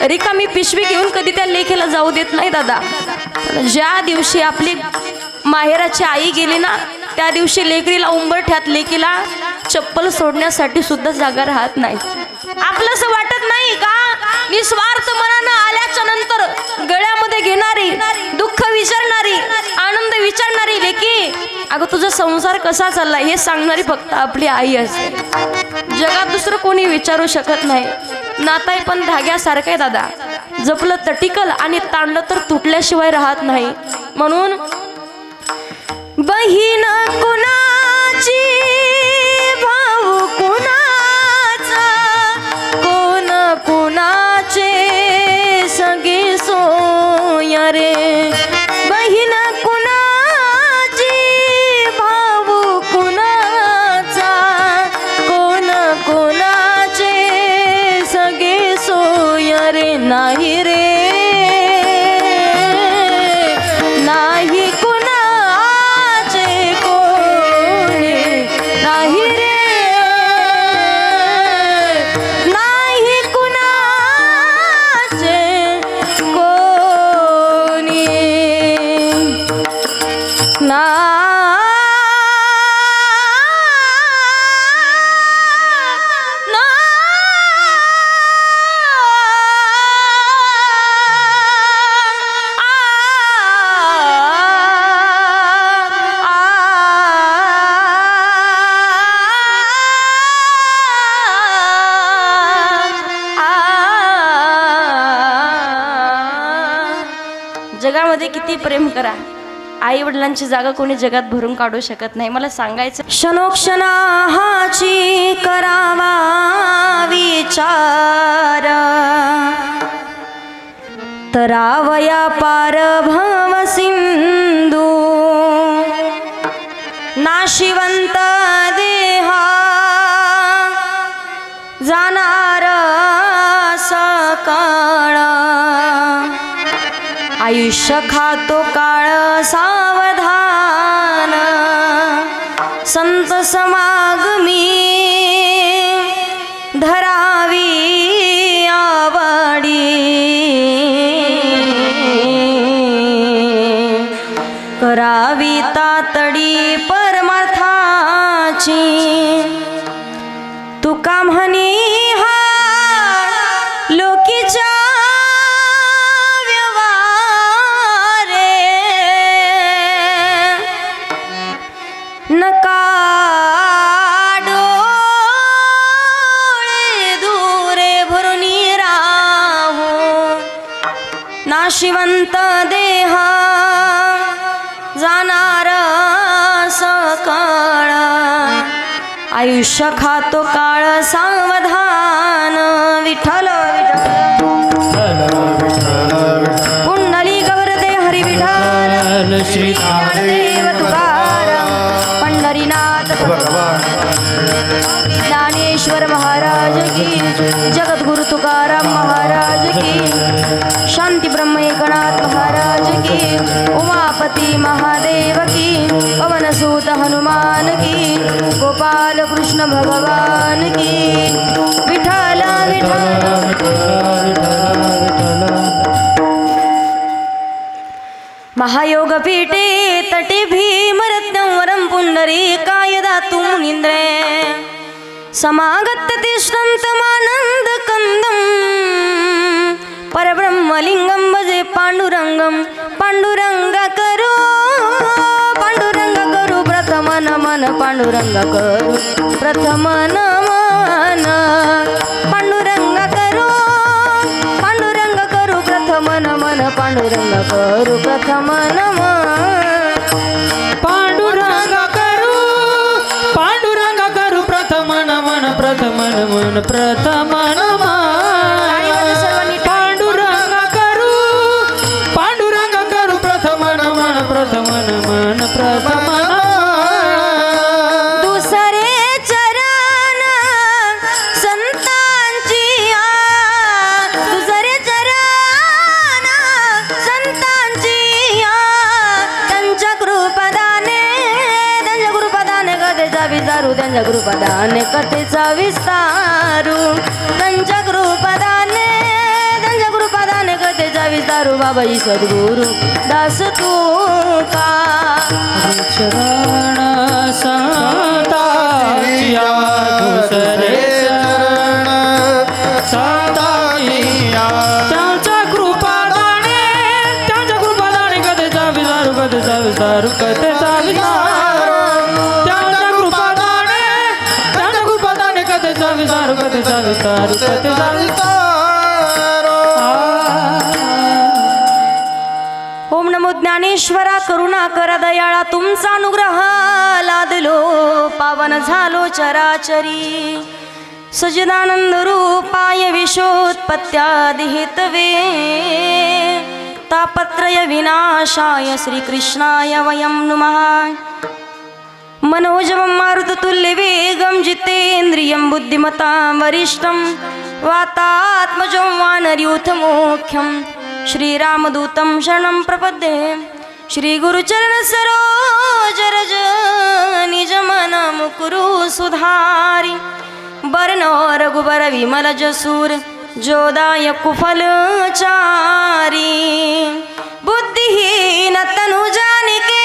रिकामी पिशवी घेऊन कधी त्या लेकीला जाऊ देत नाही दादा। ज्या दिवशी आपली माहेराची आई गेली ना त्या दिवशी लेकरीला उंबरठ्यात लेकीला चप्पल सोडण्यासाठी सुद्धा जागा राहत नाही। आपलंच वाटत नाही का निस्वार्थ मनानं आल्याच्या नंतर गळ्यामध्ये घेणारी दुःख विचारणारी आनंद विचारणारी लेकी अगं तुझा संसार कसा चाललाय हे सांगणारी फक्त आपली आई असते। जगात दुसरं कोणी विचारू शकत नाही। नाताई पण धाग्यासारखं आहे दादा, जपलं तर टिकल आणि ताणलं तर तुटल्याशिवाय राहत नाही। म्हणून बहीण कुणाची भाऊ कुणाचा कोण कुणाचे सगळे सोय रे। बहीण कुणाची भाऊ कुणाचा कोण कुणाचे सगळे सोय रे नाही रे नाही जगामध्ये किती प्रेम करा, आई वडिलांची जागा कोणी जगात भरून काढू शकत नाही। मला सांगायचं क्षणोक्षणाची करावा विचार तरावया पार भव सिंधू नाशिवंत देहा जाणार सकाळ आयुष्य खातो काळ सावधान संत समागमी धरावी आवडी करावी तातडी परमार्थाची तुका म्हणी हा लोकीच्या नका डोळे दूरे भरून राहो नाशिवंत देह जाणार सकाळ आयुष्य खातो काळ सावधान विठ्ठल पुंडली गवरदे हरी विठ्ठल श्री ज्ञानदेव तुकाराम पंढरीनाथ भगवान ज्ञानेश्वर महाराज की जगद्गुरु तुकाराम महाराज की शांति ब्रह्म एकनाथ महाराज की उमापति महादेव की पवनसूत हनुमान की गोपाल कृष्ण भगवान की विठ्ठल विठ्ठल महायोग पीठे तटे भीमरत्नं वरं पुंडरीकाय दातुं मुनीन्द्रे समागत्य तिष्ठं तमानन्दकन्दं परब्रह्मलिङ्गं भजे पाण्डुरङ्गं पाण्डुरङ्ग करो प्रथम नमन पाण्डुरङ्ग करो प्रथम नमन पाण्डुरङ्ग करो प्रथम नमन पाण्डुरङ्ग करो प्रथम नमन पाण्डुरङ्ग करो प्रथम नमन प्रथम नमन प्रथम नमन पाण्डुरङ्ग करो प्रथम नमन प्रथम नमन प्रथम त्यांच्या कृपादाने कथेचा विस्तारू त्यांच्या कृपादाने त्यांच्या विचारू बाबाजी सद्गुरु दास तू का चरण संतांच्या दुसरे चरण संतांच्या त्यांच्या कृपादाने कधीचा विचारू कधीचा विचारू कधीचा विचारू त्यांच्या कृपादाने कधीचा विचारू कधीचा विचारू कधीचा विचारू ओम नमो ज्ञानेश्वरा करुणा कर दयाळा तुमचा अनुग्रह लादलो पावन झालो चराचरी सजदानंद रूपाय विशोत्पत्त्यादि हेतवे तापत्रय विनाशाय श्रीकृष्णाय वयं नमः मनोजवं मारुततुल्य वेगं जितेन्द्रियं बुद्धिमतां वरिष्ठं वातात्मजं वानरयूथमुख्यं श्रीरामदूतं शरणं प्रपद्ये श्रीगुरुचरण सरोज रज निजमन मुकुरु सुधारि बरनो रघुबर विमल जसूर जोदाय कुफलचारी बुद्धिहीन तनु जानिके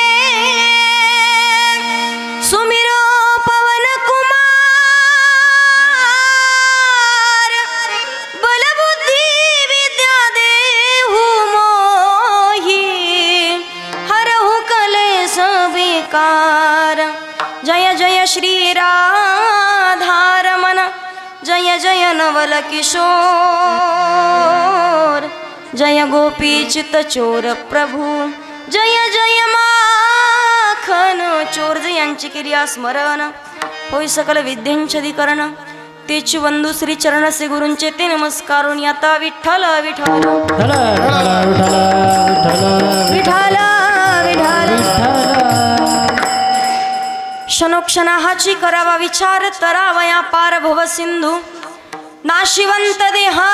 सुमिरो पवन कुमार बल बुद्धि विद्या देहु मोहि हरहु कलेश विकार जय जय श्री राधारमण जय जय नवल किशोर जय गोपी चित चोर प्रभु जय जय माखन चोर जयांची क्रिया स्मरण होई सकल विद्यांचदीकरण तेची वंदू श्री चरण से गुरूंचे ते नमस्कारून आता विठ्ठल विठ्ठल विठ्ठल विठ्ठल क्षणोक्षणाची करावा विचार तरावया पार भव सिंधू नाशिवंत देहा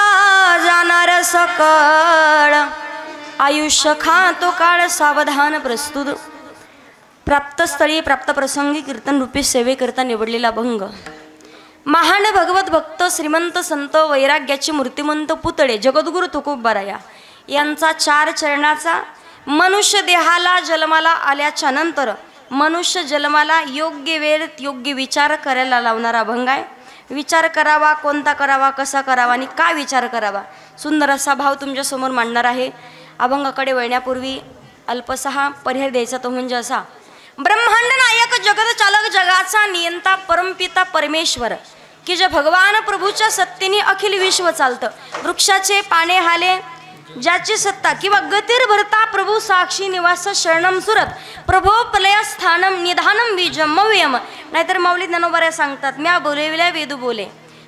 जाणार सकळ आयुष्य खातो काळ सावधान प्रस्तुत प्राप्त स्थळी प्राप्त प्रसंगी कीर्तन रूपी सेवेकरता निवडलेला भंग महान भगवत भक्त श्रीमंत संत वैराग्याचे मूर्तिमंत पुतळे जगद्गुरु तुकोबाराया यांचा 4 चरणाचा मनुष्य देहाला जन्माला आल्याच्या नंतर मनुष्य जन्माला योग्य वेळेत योग्य विचार करायला लावणारा अभंग आहे. विचार करावा, कोणता करावा, कसा करावा आणि काय विचार करावा, सुंदर असा भाव तुमच्या समोर मांडणार आहे. अभंगाकडे वळण्यापूर्वी अल्पसा पर्याय द्यायचा तो म्हणजे असा: ब्रह्मांड नायक जगत चालक जगाचा नियंता परमपिता परमेश्वर की जे भगवान प्रभूच्या सत्तेने अखिल विश्व चालतं. वृक्षाचे पाने हाले ज्याची सत्ता किंवा गतीर भरता प्रभू साक्षी निवास शरणम सुरत प्रभो प्रलय स्थानम निधानम बीजम मव्यम. नाहीतर माऊली ज्ञानोबा सांगतात, म्या बोलविल्या वेदू बोले,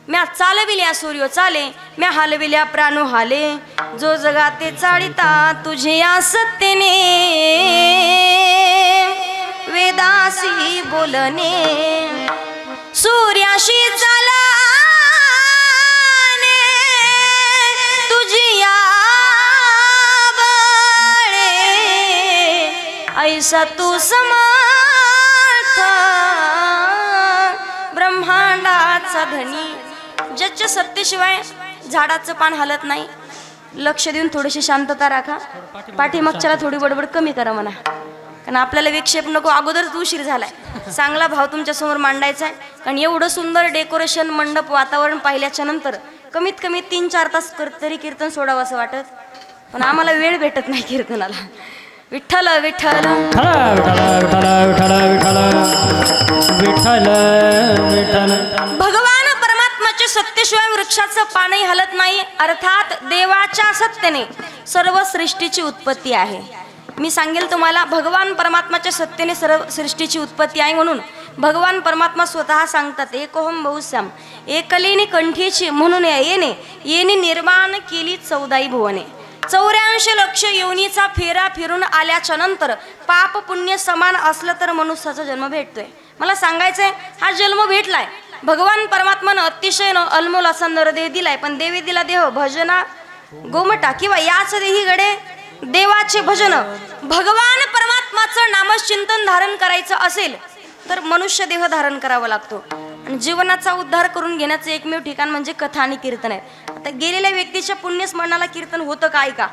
म्या चालविल्या सूर्य चाले, म्या हालविल्या प्राणो हाले, जो जगाते चाळिता तुझे या सत्तेने वेदासी बोलणे सूर्याशी चाला तुझी या ऐसा तू समर्थ ब्रह्मांडाचा धनी. ज्याच्या सत्तेशिवाय झाडाचं पान हलत नाही. लक्ष देऊन थोडीशी शांतता राखा. पाठीमागच्याला थोडी बडबड कमी करा म्हणा, कारण आपल्याला विक्षेप नको. अगोदरच उशीर झालाय. चांगला भाव तुमच्या समोर मांडायचा आहे. कारण एवढं सुंदर डेकोरेशन मंडप वातावरण पाहिल्याच्या नंतर कमीत कमी 3-4 तास तरी कीर्तन सोडावं असं वाटत, पण आम्हाला वेळ भेटत नाही कीर्तनाला. विठ्ठल विठ्ठल भगवान परमात्म्याच्या सत्तेशिवाय वृक्षाचं पानही हलत नाही. अर्थात देवाच्या सत्तेने सर्व सृष्टीची उत्पत्ती आहे. मी सांगेल तुम्हाला, भगवान परमात्म्याच्या सत्तेने सर्व सृष्टीची उत्पत्ती आहे. म्हणून भगवान परमात्मा स्वतः सांगतात, एकोहम बहुश्याम एकलेनी कंठीची म्हणून येणे निर्माण केली 14 भुवने. 84 लक्ष योनीचा फेरा फिरून आल्याच्या नंतर पाप पुण्य समान असलं तर मनुष्याचा जन्म भेटतोय. मला सांगायचंय, हा जन्म भेटलाय. भगवान परमात्मानं अतिशय अनमोल असा नरदेह दिलाय. पण देवी दिला देह भजना गोमटा किंवा याच देही गडे देवाचे भजन. भगवान परमात्माचं नामचिंतन धारण करायचं असेल तर मनुष्य देह धारण करावा लागतो. आणि जीवनाचा उद्धार करून घेण्याचं एकमेव ठिकाण म्हणजे कथा आणि कीर्तन आहे. आता गेलेल्या व्यक्तीच्या पुण्यस्मरणाला कीर्तन होतं काय का?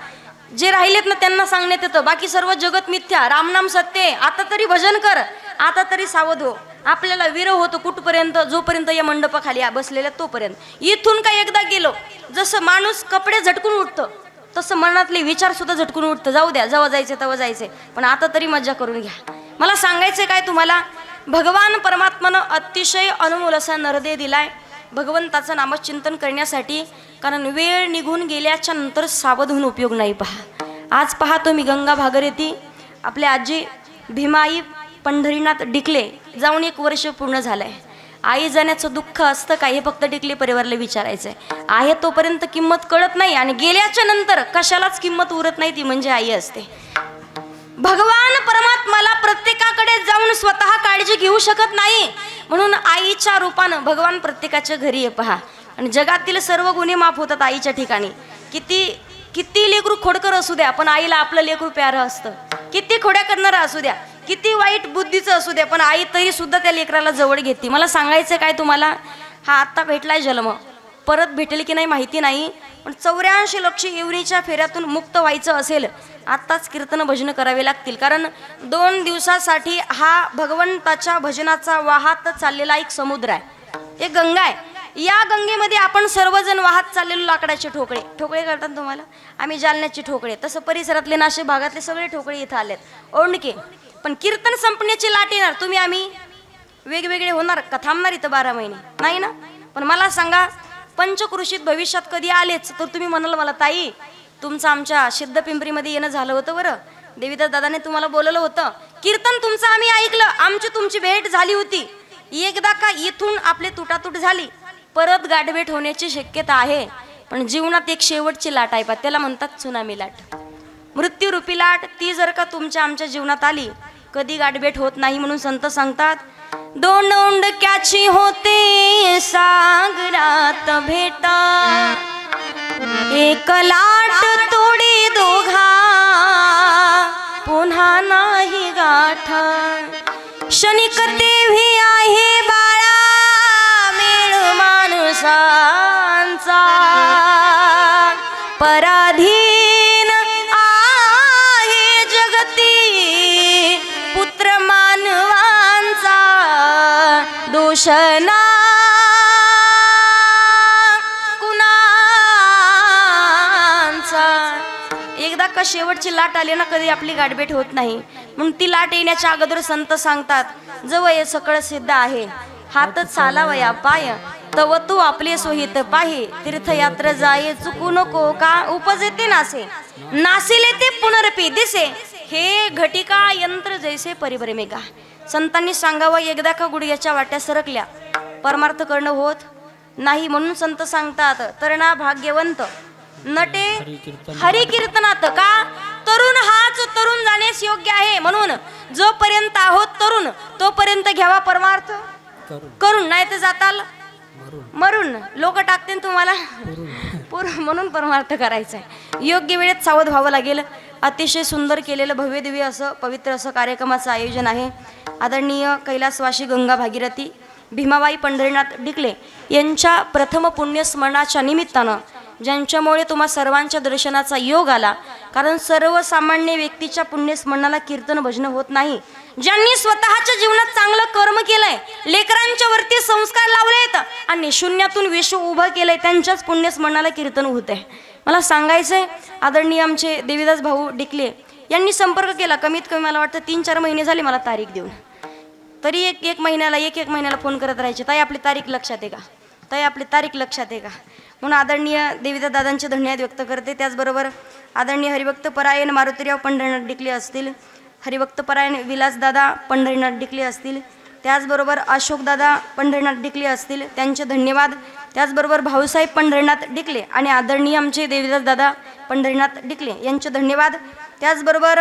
जे राहिलेत ना त्यांना सांगण्यात येतं, बाकी सर्व जगत मिथ्या, रामनाम सत्य, आता तरी भजन कर, आता तरी सावध हो. आपल्याला विरह होतो कुठपर्यंत, जोपर्यंत या मंडपाखाली बसलेल्या तोपर्यंत. इथून काय एकदा गेलो, जसं माणूस कपडे झटकून उठतं तसं मनातले विचार सुद्धा झटकून उठतं. जाऊ द्या, जेव्हा जायचे तेव्हा जायचे, पण आता तरी मज्जा करून घ्या. मला सांगायचं काय तुम्हाला, भगवान परमात्मानं अतिशय अनमोल असा नरदेह दिलाय भगवंताचं नामचिंतन करण्यासाठी. कारण वेळ निघून गेल्याच्या नंतर सावध होऊन उपयोग नाही. पहा, आज पहा तुम्ही गंगा भागीरथी, आपल्या आजी भीमाई पंढरीनाथ डिकले जाऊन 1 वर्ष पूर्ण झालंय. आई जाण्याचं दुःख असतं काय हे फक्त डिकले परिवाराला विचारायचंय. आहे तोपर्यंत किंमत कळत नाही, आणि गेल्याच्या नंतर कशालाच किंमत उरत नाही, ती म्हणजे आई असते. भगवान परमात्माला प्रत्येकाकडे जाऊन स्वतः काळजी घेऊ शकत नाही, म्हणून आईच्या रूपानं भगवान प्रत्येकाच्या घरी आहे. पहा, आणि जगातील सर्व गुन्हे माफ होतात आईच्या ठिकाणी. किती लेकरू खोडकर असू द्या, पण आईला आपलं लेकरू प्यारं असतं. किती खोड्या करणारं असू द्या, किती वाईट बुद्धीचं असू द्या, पण आई तरी सुद्धा त्या लेकराला जवळ घेते. मला सांगायचं काय तुम्हाला, हा आत्ता भेटलाय जन्म, परत भेटेल की नाही माहिती नाही, पण 84 लक्ष येवनीच्या फेऱ्यातून मुक्त व्हायचं असेल, आत्ताच कीर्तन भजन करावे लागतील. कारण 2 दिवसासाठी हा भगवंताच्या भजनाचा वाहत चाललेला एक समुद्र आहे, एक गंगा आहे. या गंगेमध्ये आपण सर्वजण वाहत चाललेलो लाकडाचे ठोकळे करतात तुम्हाला, आम्ही जालन्याचे ठोकळे, तसं परिसरातले नाशिक भागातले सगळे ठोकळे इथं आलेत, ओंडके. पण कीर्तन संपण्याची लाट येणार, तुम्ही आम्ही वेगवेगळे होणार का, थांबणार इथं 12 महिने नाही ना. पण मला सांगा, पंचकृषीत भविष्यात कधी आलेच तर तुम्ही म्हणाल मला, ताई तुमचं आमच्या सिद्धपिंपरीमध्ये येणं झालं होतं बरं, देवीदास दादाने तुम्हाला बोलवलं होतं, कीर्तन तुमचं आम्ही ऐकलं, आमची तुमची भेट झाली होती. एकदा का इथून आपले तुटातूट झाली, परत गाठभेट होण्याची शक्यता आहे. पण जीवनात एक शेवटची लाट आहे, त्याला म्हणतात त्सुनामी लाट, मृत्यूरूपी लाट. ती जर का तुमच्या आमच्या जीवनात आली, कधी गाठभेट होत नाही. म्हणून संत सांगतात, 2 ओंडक्याची होते सागरात भेटा, एक लाट तोडी दोघा पुन्हा नाही गाठा. क्षणिक तेव्ही आहे बाळा मेळ माणसांचा, पराधीन आहे जगती पुत्र मानवांचा. दोषना एकदा का शेवटची लाट आली ना, कधी आपली गाठभेट होत नाही. म्हणून ती लाट येण्याच्या अगोदर संत सांगतात, जवळ सकळ सिद्ध आहे, हात चालावया पाय, तव तू आपले सोहित पाहे. तीर्थयात्र जाये चुकू नको, का उपजते नासे, नासिले ते पुनरपी दिसे, हे घटिका यंत्र जैसे परिभ्रमे मेघा. संतांनी सांगावं, एकदा का गुडघ्याच्या वाट्या सरकल्या, परमार्थ करणं होत नाही. म्हणून संत सांगतात, तरणा भाग्यवंत नटे हरिकीर्तनात, का तरुण हाच तरुण जाण्यास योग्य आहे. म्हणून जोपर्यंत आहोत तरुण, तोपर्यंत घ्यावा परमार्थ करून, नाही तर जाताल मरून. लोक टाकते तुम्हाला म्हणून परमार्थ करायचा आहे. योग्य वेळेत सावध व्हावं लागेल. अतिशय सुंदर केलेलं भव्य दिव्य असं पवित्र असं कार्यक्रमाचं आयोजन आहे. आदरणीय कैलासवासी गंगा भागीरथी भीमाबाई पंढरीनाथ डिकले यांच्या प्रथम पुण्यस्मरणाच्या निमित्तानं, ज्यांच्यामुळे तुम्हा सर्वांच्या दर्शनाचा योग आला. कारण सर्वसामान्य व्यक्तीच्या पुण्यस्मरणाला कीर्तन भजन होत नाही. ज्यांनी स्वतःच्या जीवनात चांगलं कर्म केलंय, लेकरांच्या वरती संस्कार लावलेत आणि शून्यातून विश्व उभं केलंय, त्यांच्याच पुण्यस्मरणाला कीर्तन होत आहे. मला सांगायचंय, आदरणीय आमचे देवीदास भाऊ डिकले यांनी संपर्क केला. कमीत कमी मला वाटतं 3-4 महिने झाले मला तारीख देऊन. तरी एक महिन्याला फोन करत राहायचे, ताई आपली तारीख लक्षात आहे का, ताई आपली तारीख लक्षात आहे का. म्हणून आदरणीय देवीदास दादांचे धन्यवाद व्यक्त करते. त्याचबरोबर आदरणीय हरिभक्त परायण मारुतीराव पंढरीनाथ डिकले असतील, हरिभक्त परायण विलासदादा पंढरीनाथ डिकले असतील, त्याचबरोबर अशोकदादा पंढरीनाथ डिकले असतील, त्यांचे धन्यवाद. त्याचबरोबर भाऊसाहेब पंढरीनाथ डिकले आणि आदरणीय आमचे देवीदास दादा पंढरीनाथ डिकले यांचे धन्यवाद. त्याचबरोबर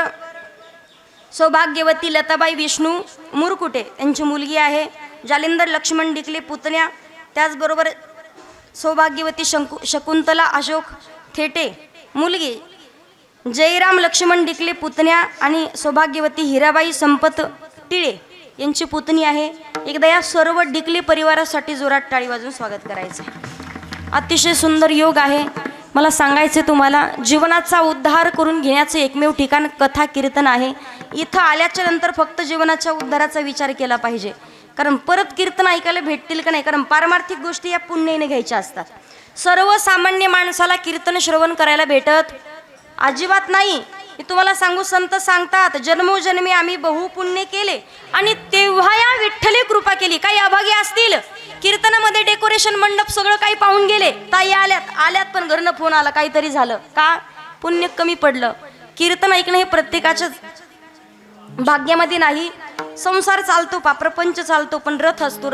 सौभाग्यवती लताबाई विष्णू मुरकुटे यांची मुलगी आहे, जालिंदर लक्ष्मण डिकले पुतण्या. त्याचबरोबर सौभाग्यवती शकुंतला अशोक थेटे मुलगी, जयराम लक्ष्मण डिकले पुतण्या आणि सौभाग्यवती हिराबाई संपत टिळे यांची पुतणी आहे. एकदा या सर्व डिकले परिवारासाठी जोरात टाळी वाजवून स्वागत करायचं आहे. अतिशय सुंदर योग आहे. मला सांगायचे तुम्हाला, जीवनाचा उद्धार करून घेण्याचे एकमेव ठिकाण कथा कीर्तन आहे. इथं आल्याच्या नंतर फक्त जीवनाच्या उद्धाराचा विचार केला पाहिजे, कारण परत कीर्तन ऐकायला भेटतील का नाही, कारण पारमार्थिक गोष्टी या पुण्याने घ्यायच्या असतात. सर्वसामान्य माणसाला कीर्तन श्रवण करायला भेटत अजिबात नाही. मी तुम्हाला सांगू, संत सांगतात, जन्मोजन्मी आम्ही बहु पुण्य केले आणि तेव्हा या विठ्ठली कृपा केली. काही अभागी असतील, कीर्तनामध्ये डेकोरेशन मंडप सगळं काही पाहून गेले, ताई आल्यात पण घरनं फोन आला, काहीतरी झालं का, पुण्य कमी पडलं. कीर्तन ऐकणं हे प्रत्येकाच्या भाग्यामध्ये नाही. संसार चालतो, प्रपंच चालतो, पण रथ असतो.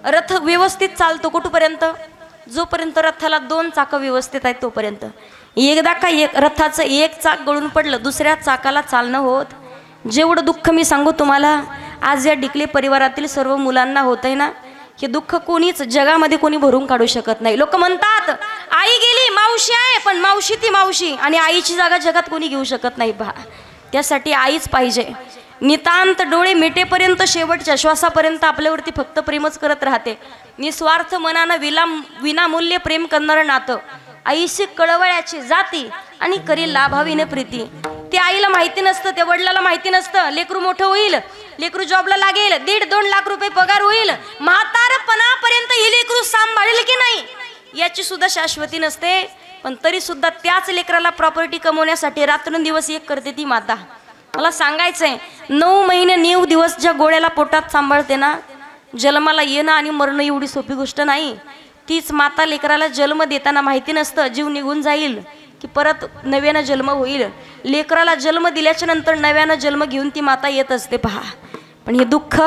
रथ व्यवस्थित चालतो कुठपर्यंत, जोपर्यंत रथाला 2 चाकं व्यवस्थित आहेत तोपर्यंत. एकदा का रथाचं एक चाक गळून पडलं, दुसऱ्या चाकाला चालणं होत. जेवढं दुःख मी सांगू तुम्हाला, आज या डिकले परिवारातील सर्व मुलांना होत आहे ना, हे दुःख कोणीच जगामध्ये कोणी भरून काढू शकत नाही. लोक म्हणतात आई गेली, मावशी आहे, पण मावशी ती मावशी, आणि आईची जागा जगात कोणी घेऊ शकत नाही. त्यासाठी आईच पाहिजे. नितांत डोळे मिटेपर्यंत, शेवटच्या श्वासापर्यंत आपल्यावरती फक्त प्रेमच करत राहते. निस्वार्थ मनानं विनामूल्य प्रेम करणारं नातं, आईशी कळवळ्याची जाती आणि करी लाभावीने प्रीती. ते आईला माहिती नसतं, त्या वडिलाला माहिती नसतं. लेकरू मोठं होईल, लेकरू जॉबला लागेल, 1.5-2 लाख रुपये पगार होईल, म्हातारपणापर्यंत हे लेकरू सांभाळेल की नाही याची सुद्धा शाश्वती नसते. पण तरी सुद्धा त्याच लेकराला प्रॉपर्टी कमवण्यासाठी रात्रंदिवस एक करते ती माता. मला सांगायचंय, 9 महिने 9 दिवस ज्या गोळ्याला पोटात सांभाळते ना, जन्माला येणं आणि मरणं एवढी सोपी गोष्ट नाही. तीच माता लेकराला जन्म देताना माहिती नसतं जीव निघून जाईल की परत नव्यानं जन्म होईल. लेकराला जन्म दिल्याच्या नंतर नव्यानं जन्म घेऊन ती माता येत असते पहा. पण हे दुःख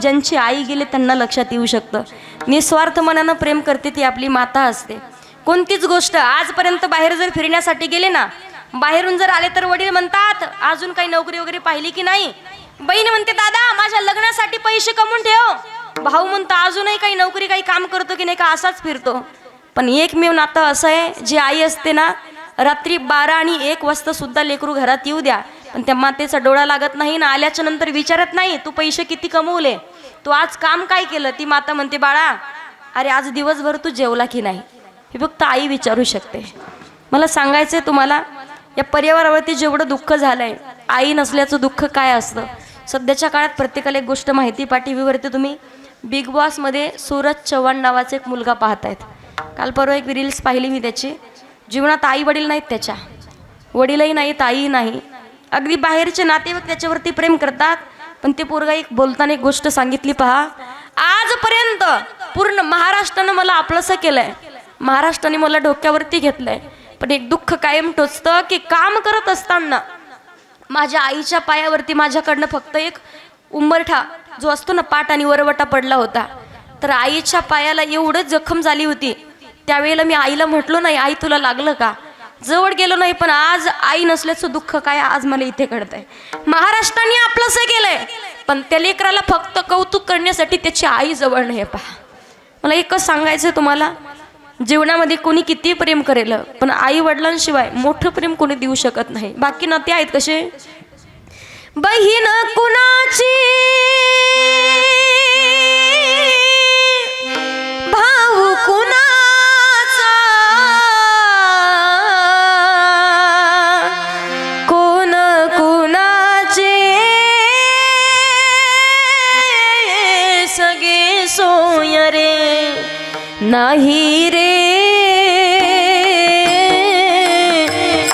ज्यांची आई गेले त्यांना लक्षात येऊ शकतं. निस्वार्थ मनानं प्रेम करते ती आपली माता असते. कोणतीच गोष्ट आजपर्यंत बाहेर जर फिरण्यासाठी गेले ना, बाहेरून जर आले तर वडील म्हणतात अजून काही नोकरी वगैरे पाहिली की नाही. बहीण म्हणते दादा माझ्या लग्नासाठी पैसे कमवून ठेव. भाऊ म्हणतो अजूनही काही नोकरी काही काम करतो की नाही का, असाच फिरतो. पण एकमेव नातं असं आहे, जी आई असते ना, रात्री 12 आणि 1 वाजता सुद्धा लेकरू घरात येऊ द्या, पण त्या मातेचा डोळा लागत नाही ना, आल्याच्या नंतर विचारत नाही तू पैसे किती कमवले, तू आज काम काय केलं. ती माता म्हणते बाळा अरे आज दिवसभर तू जेवला की नाही, हे फक्त आई विचारू शकते. मला सांगायचंय तुम्हाला, या परिवारावरती जेवढं दुःख झालंय, आई नसल्याचं दुःख काय असतं. सध्याच्या काळात प्रत्येकाला एक गोष्ट माहिती, पाठीवरती तुम्ही बिग बॉसमध्ये सूरज चव्हाण नावाचा एक मुलगा पाहतायत. काल परवा एक रील्स पाहिली मी त्याची. जीवनात आई वडील नाहीत, त्याच्या वडीलही नाहीत, आईही नाही. अगदी बाहेरचे नातेवाईक त्याच्यावरती प्रेम करतात. पण ते पोरगा एक बोलताना एक गोष्ट सांगितली पहा, आजपर्यंत पूर्ण महाराष्ट्रानं मला आपलंसं केलंय, महाराष्ट्राने मला डोक्यावरती घेतलंय, पण एक दुःख कायम टोचतं की काम करत असताना माझ्या आईच्या पायावरती माझ्याकडनं फक्त एक उंबरठा जो असतो ना, पाट आणि वरवटा पडला होता. तर आईच्या पायाला एवढं जखम झाली होती. त्यावेळेला मी आईला म्हटलो नाही आई तुला लागलं का, जवळ गेलो नाही. पण आज आई नसल्याचं दुःख काय आज मला इथे कळतंय. महाराष्ट्राने आपलंसं केलंय, पण त्या लेकराला फक्त कौतुक करण्यासाठी त्याची आई जवळ नाही. पहा, मला एकच सांगायचं तुम्हाला, जीवनामध्ये कोणी किती प्रेम करेल, पण आई वडिलांशिवाय मोठं प्रेम कोणी देऊ शकत नाही. बाकी नाते आहेत कसे, बहीण कुणाची, भाऊ कुणाचा, कोण कुणाचे सगळे सोय रे नाही रे,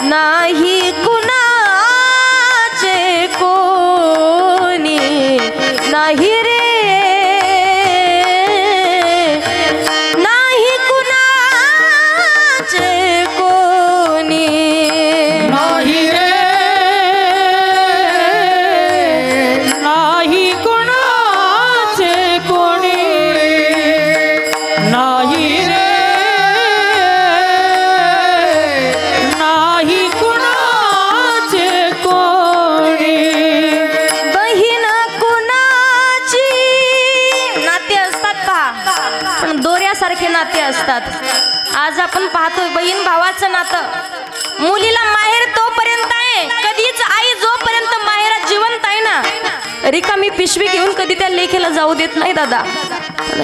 नाही कुणाचे कोणी नाही रे, नाही कुणाचे कोणी नाही रे, नाही कोणाचे कोणी नाही रे, नाही कोणाचे कोणी. बहीण कुणाची, नाते असतात पहा, पण दोऱ्यासारखे नाते असतात. आज आपण पाहतोय बहीण भावाचं नातं, मुलीला माहेर तोपर्यंत आहे, कधीच आई जोपर्यंत माहेरात जिवंत आहे ना, रिकामी पिशवी घेऊन कधी त्या लेकीला जाऊ देत नाही दादा.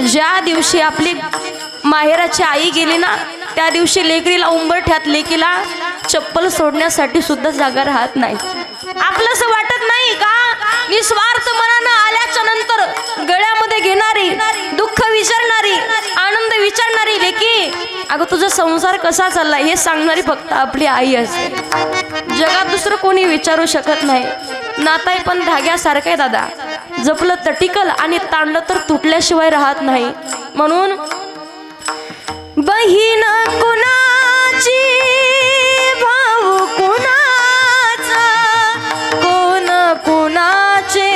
ज्या दिवशी आपली माहेराची आई गेली ना, त्या दिवशी लेकरीला उंबरठ्यात लेकीला चप्पल सोडण्यासाठी सुद्धा जागा राहत नाही। आपलंसं वाटत नाही का निस्वार्थ मनानं आल्याच्या नंतर गळ्यामध्ये घेणारी, दुःख विचारणारी, आनंद विचारणारी लेकी, अगं तुझा संसार कसा चाललाय हे सांगणारी फक्त आपली आई असते। जगात दुसरं कोणी विचारू शकत नाही। नाताय पण धाग्यासारखं आहे दादा, जपलं तर टिकल आणि ताणलं तर तुटल्याशिवाय राहत नाही। म्हणून बहीण कुणाची, भाऊ कुणाचा, कोण कुणाचे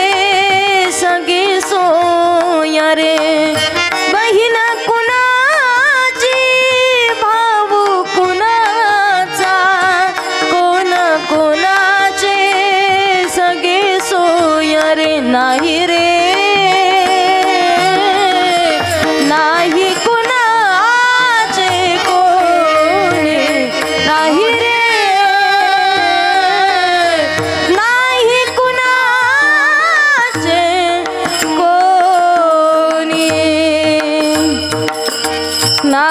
सगळे सोया रे। बहीण कुणाची, भाऊ कुणाचा, कोण कुणाचे सगळे सोया रे। नाही रे नाही कुणाचे कोणी, नाही रे नाही कुणाचे कोणी ना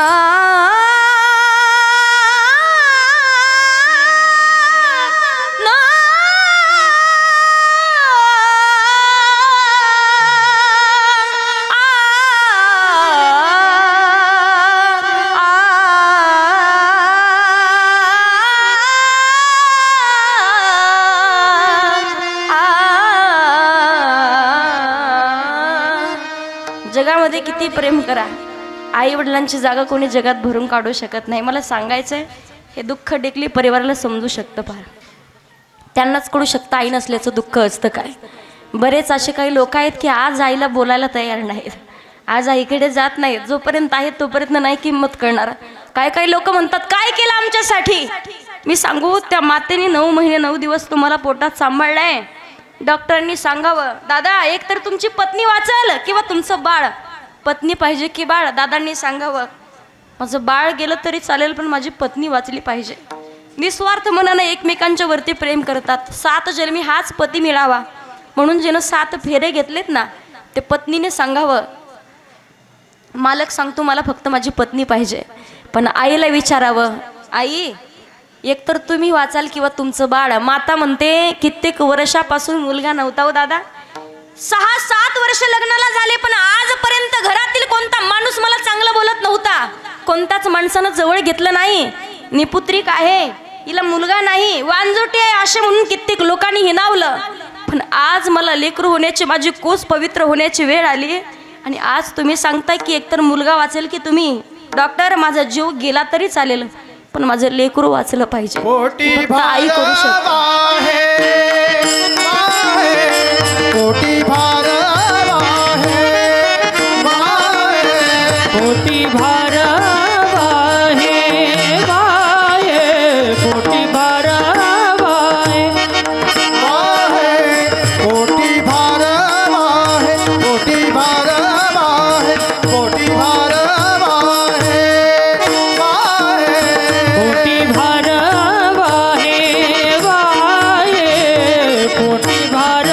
जगामध्ये किती प्रेम करा, आई वडिलांची जागा कोणी जगात भरून काढू शकत नाही। मला सांगायचंय हे दुःख देखील परिवाराला समजू शकतं, फार त्यांनाच कळू शकतं आई नसल्याचं दुःख असतं काय। बरेच असे काही लोक आहेत की आज आईला बोलायला तयार नाहीत, आज आईकडे जात नाहीत, जोपर्यंत आहेत तोपर्यंत नाही किंमत करणार। काय काही लोक म्हणतात काय केलं आमच्यासाठी, मी सांगू त्या मातेने 9 महिने 9 दिवस तुम्हाला पोटात सांभाळलंय। डॉक्टरांनी सांगावं दादा एक तर तुमची पत्नी वाचेल किंवा तुमचं बाळ, पत्नी पाहिजे की बाळ, दादांनी सांगावं माझं बाळ गेलं तरी चालेल पण माझी पत्नी वाचली पाहिजे। निस्वार्थ मनानं एकमेकांच्या वरती प्रेम करतात। 7 जन्मी हाच पती मिळावा म्हणून ज्यानं 7 फेरे घेतलेत ना ते पत्नीने सांगावं मालक सांगतो मला फक्त माझी पत्नी पाहिजे। पण आईला विचारावं आई एकतर तुम्ही वाचाल किंवा तुमचं बाळ। माता म्हणते कित्येक वर्षापासून मुलगा नव्हता हो दादा, 6-7 वर्ष लग्नाला झाले पण आजपर्यंत घरातील कोणता माणूस मला चांगलं बोलत नव्हता, कोणत्याच माणसानं जवळ घेतलं नाही। निपुत्रिक आहे, हिला मुलगा नाही, वांजोटी आहे असे म्हणून कित्येक लोकांनी हिनावलं, पण आज मला लेकरू होण्याची, माझी कोस पवित्र होण्याची वेळ आली आणि आज तुम्ही सांगताय की एकतर मुलगा वाचेल की तुम्ही डॉक्टर माझा जीव गेला तरी चालेल पण माझं लेकरू वाचलं पाहिजे। फक्त आई करू शकते। कोटी भार कोटी भार कोटी भार कोटी भार कोटी भार कोटी भार कोटी भार कोटी भार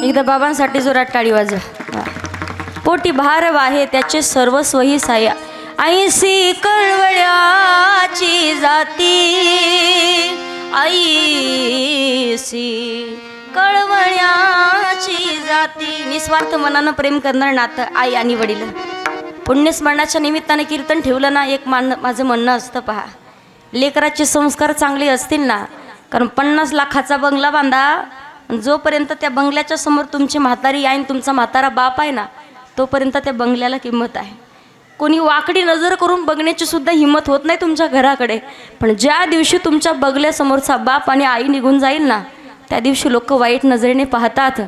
एकदा बाबांसाठी जोरात टाळी वाजवा। पोटी भार वाहे त्याचे सर्वस्वही साया, ऐसी कळवळ्याची जाती, ऐसी कळवळ्याची जाती. निस्वार्थ मनानं प्रेम करणार नातं आई आणि वडील. पुण्यस्मरणाच्या निमित्ताने कीर्तन ठेवलं ना, एक माझं म्हणणं असतं, पहा लेकराचे संस्कार चांगले असतील ना, कारण 50 लाखाचा बंगला बांधा, जोपर्यंत त्या बंगल्याच्या समोर तुमची म्हातारी आहे, तुमचा म्हातारा बाप आहे ना, तोपर्यंत त्या बंगल्याला किंमत आहे. कोणी वाकडी नजर करून बघण्याची सुद्धा हिंमत होत नाही तुमच्या घराकडे. पण ज्या दिवशी तुमच्या बंगल्यासमोरचा बाप आणि आई निघून जाईल ना, त्या दिवशी लोक वाईट नजरेने पाहतात.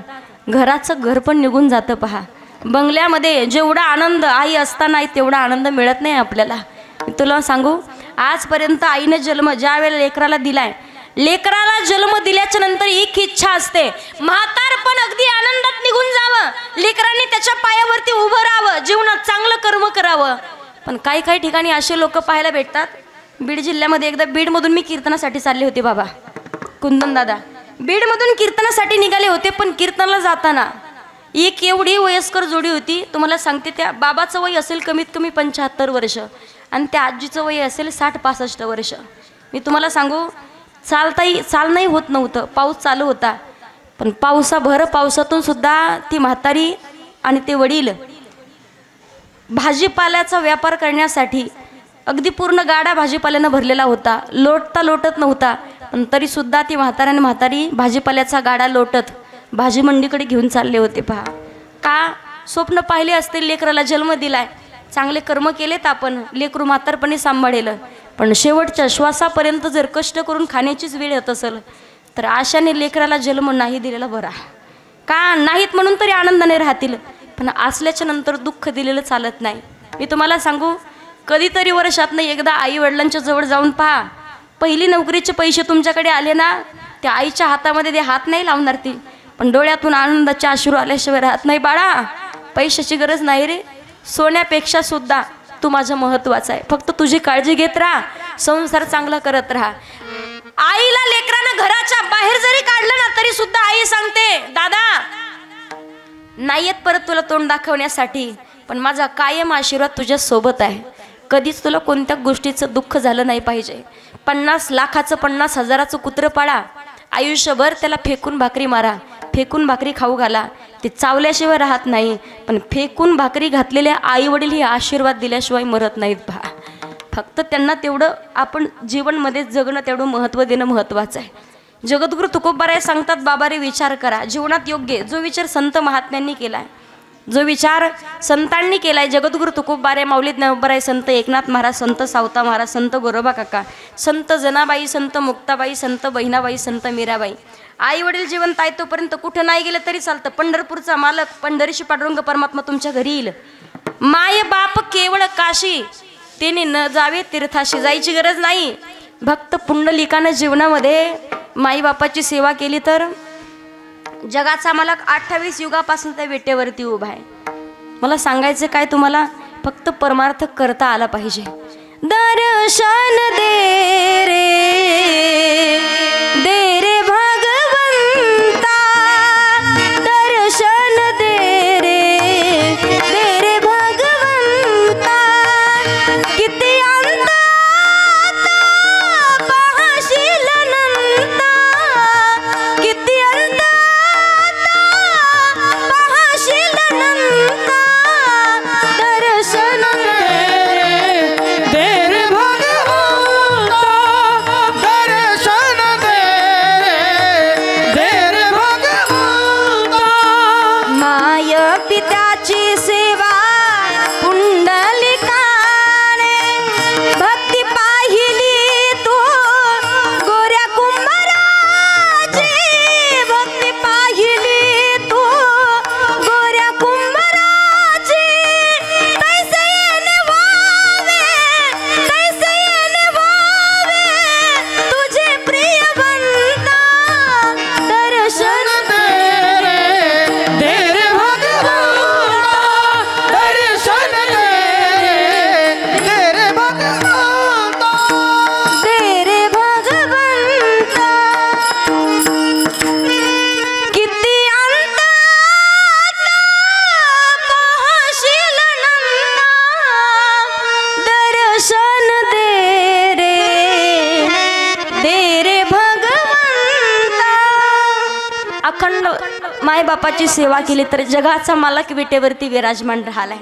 घराचं घर पण निघून जातं. पहा बंगल्यामध्ये जेवढा आनंद आई असताना तेवढा आनंद मिळत नाही आपल्याला. तुला सांगू, आजपर्यंत आईने जन्म ज्या वेळेला लेकराला दिलाय, लेकराला जन्म दिल्याच्या नंतर एक इच्छा असते, म्हातार पण अगदी आनंदात निघून जावं, लेकरांनी त्याच्या पायावरती उभं राहावं, जीवनात चांगलं कर्म करावं. पण काही काही ठिकाणी असे लोक पाहायला भेटतात. बीड जिल्ह्यामध्ये एकदा बीडमधून मी कीर्तनासाठी चालले होते बाबा कुंदन दादा. बीडमधून कीर्तनासाठी निघाले होते. पण कीर्तनाला जाताना एक एवढी वयस्कर जोडी होती, तुम्हाला सांगते. त्या बाबाचं वय असेल कमीत कमी 75 वर्ष आणि त्या आजीचं वय असेल 60-65 वर्ष. मी तुम्हाला सांगू, चाल नाही होत नव्हतं. पाऊस चालू होता. पण पावसातून सुद्धा ती म्हातारी आणि ते वडील भाजीपाल्याचा व्यापार करण्यासाठी, अगदी पूर्ण गाडा भाजीपाल्यानं भरलेला होता, लोटत नव्हता, पण तरी सुद्धा ती म्हातारी भाजीपाल्याचा गाडा लोटत भाजी मंडीकडे घेऊन चालले होते. पहा का स्वप्न पाहिले असतील, लेकराला जन्म दिलाय, चांगले कर्म केलेत आपण, लेकरू म्हातारपणे सांभाळेल. पण शेवटच्या श्वासापर्यंत जर कष्ट करून खाण्याचीच वेळ येत असेल तर आशाने लेकराला जन्म नाही दिलेला बरा. का नाहीत म्हणून तरी आनंदाने राहतील, पण असल्याच्या नंतर दुःख दिलेलं चालत नाही. मी तुम्हाला सांगू, कधीतरी वर्षातनं एकदा आई वडिलांच्या जवळ जाऊन पहा. पहिली नोकरीचे पैसे तुमच्याकडे आले ना, त्या आईच्या हातामध्ये ते हात नाही लावणार ती, पण डोळ्यातून आनंदाचे अश्रू आल्याशिवाय राहत नाही. बाळा, पैशाची गरज नाही रे, सोन्यापेक्षा सुद्धा तू माझं महत्वाचं आहे. फक्त तुझी काळजी घेत राहा, संसार चांगला करत राहा. आईला लेकरानं घराच्या बाहेर जरी काढलं ना, तरी सुद्धा आई सांगते, दादा नाही येत परत तुला तोंड दाखवण्यासाठी, पण माझा कायम आशीर्वाद तुझ्या सोबत आहे. कधीच तुला कोणत्या गोष्टीचं दुःख झालं नाही पाहिजे. 50 लाखाचं 50 हजाराचं कुत्रं पाळा, आयुष्यभर त्याला फेकून भाकरी मारा, फेकून भाकरी खाऊ घाला, ते चावल्याशिवाय राहत नाही. पण फेकून भाकरी घातलेल्या आई वडील ही आशीर्वाद दिल्याशिवाय मरत नाहीत. पहा फक्त त्यांना तेवढं आपण जीवनमध्ये जगणं, तेवढं महत्त्व देणं महत्त्वाचं आहे. जगद्गुरु तुकोबाराय सांगतात, बाबा रे विचार करा, जीवनात योग्य जो विचार संत महात्म्यांनी केलाय, जो विचार संतांनी केलाय, जगद्गुरु तुकोबाराय, माऊली ज्ञानोबाराय, संत एकनाथ महाराज, संत सावता महाराज, संत गोरोबा काका, संत जनाबाई, संत मुक्ताबाई, संत बहिणाबाई, संत मीराबाई. आई वडील जिवंत आहे तोपर्यंत कुठं नाही गेलं तरी चालतं. पंढरपूरचा मालक पंढरीशी पांडुरंग परमात्मा तुमच्या घरी येईल. माय बाप केवळ काशी, त्याने न जावे तीर्थाशी, जायची गरज नाही. भक्त पुंडलिकानं जीवनामध्ये माईबापाची सेवा केली तर जगाचा मालक 28 युगापासून त्या विटेवरती उभा आहे. मला सांगायचं काय तुम्हाला, फक्त परमार्थ करता आला पाहिजे. दर्शन दे रे भगवंता, दर्शन दे रे भगवंता, किती अंत पाहशील अनंता, किती अंत पाहशील अनंता, दर्शन दे रे भगवंता, दर्शन अखंड मायबापाची सेवा केली तर जगाचा मालक विटेवरती विराजमान राहिलाय.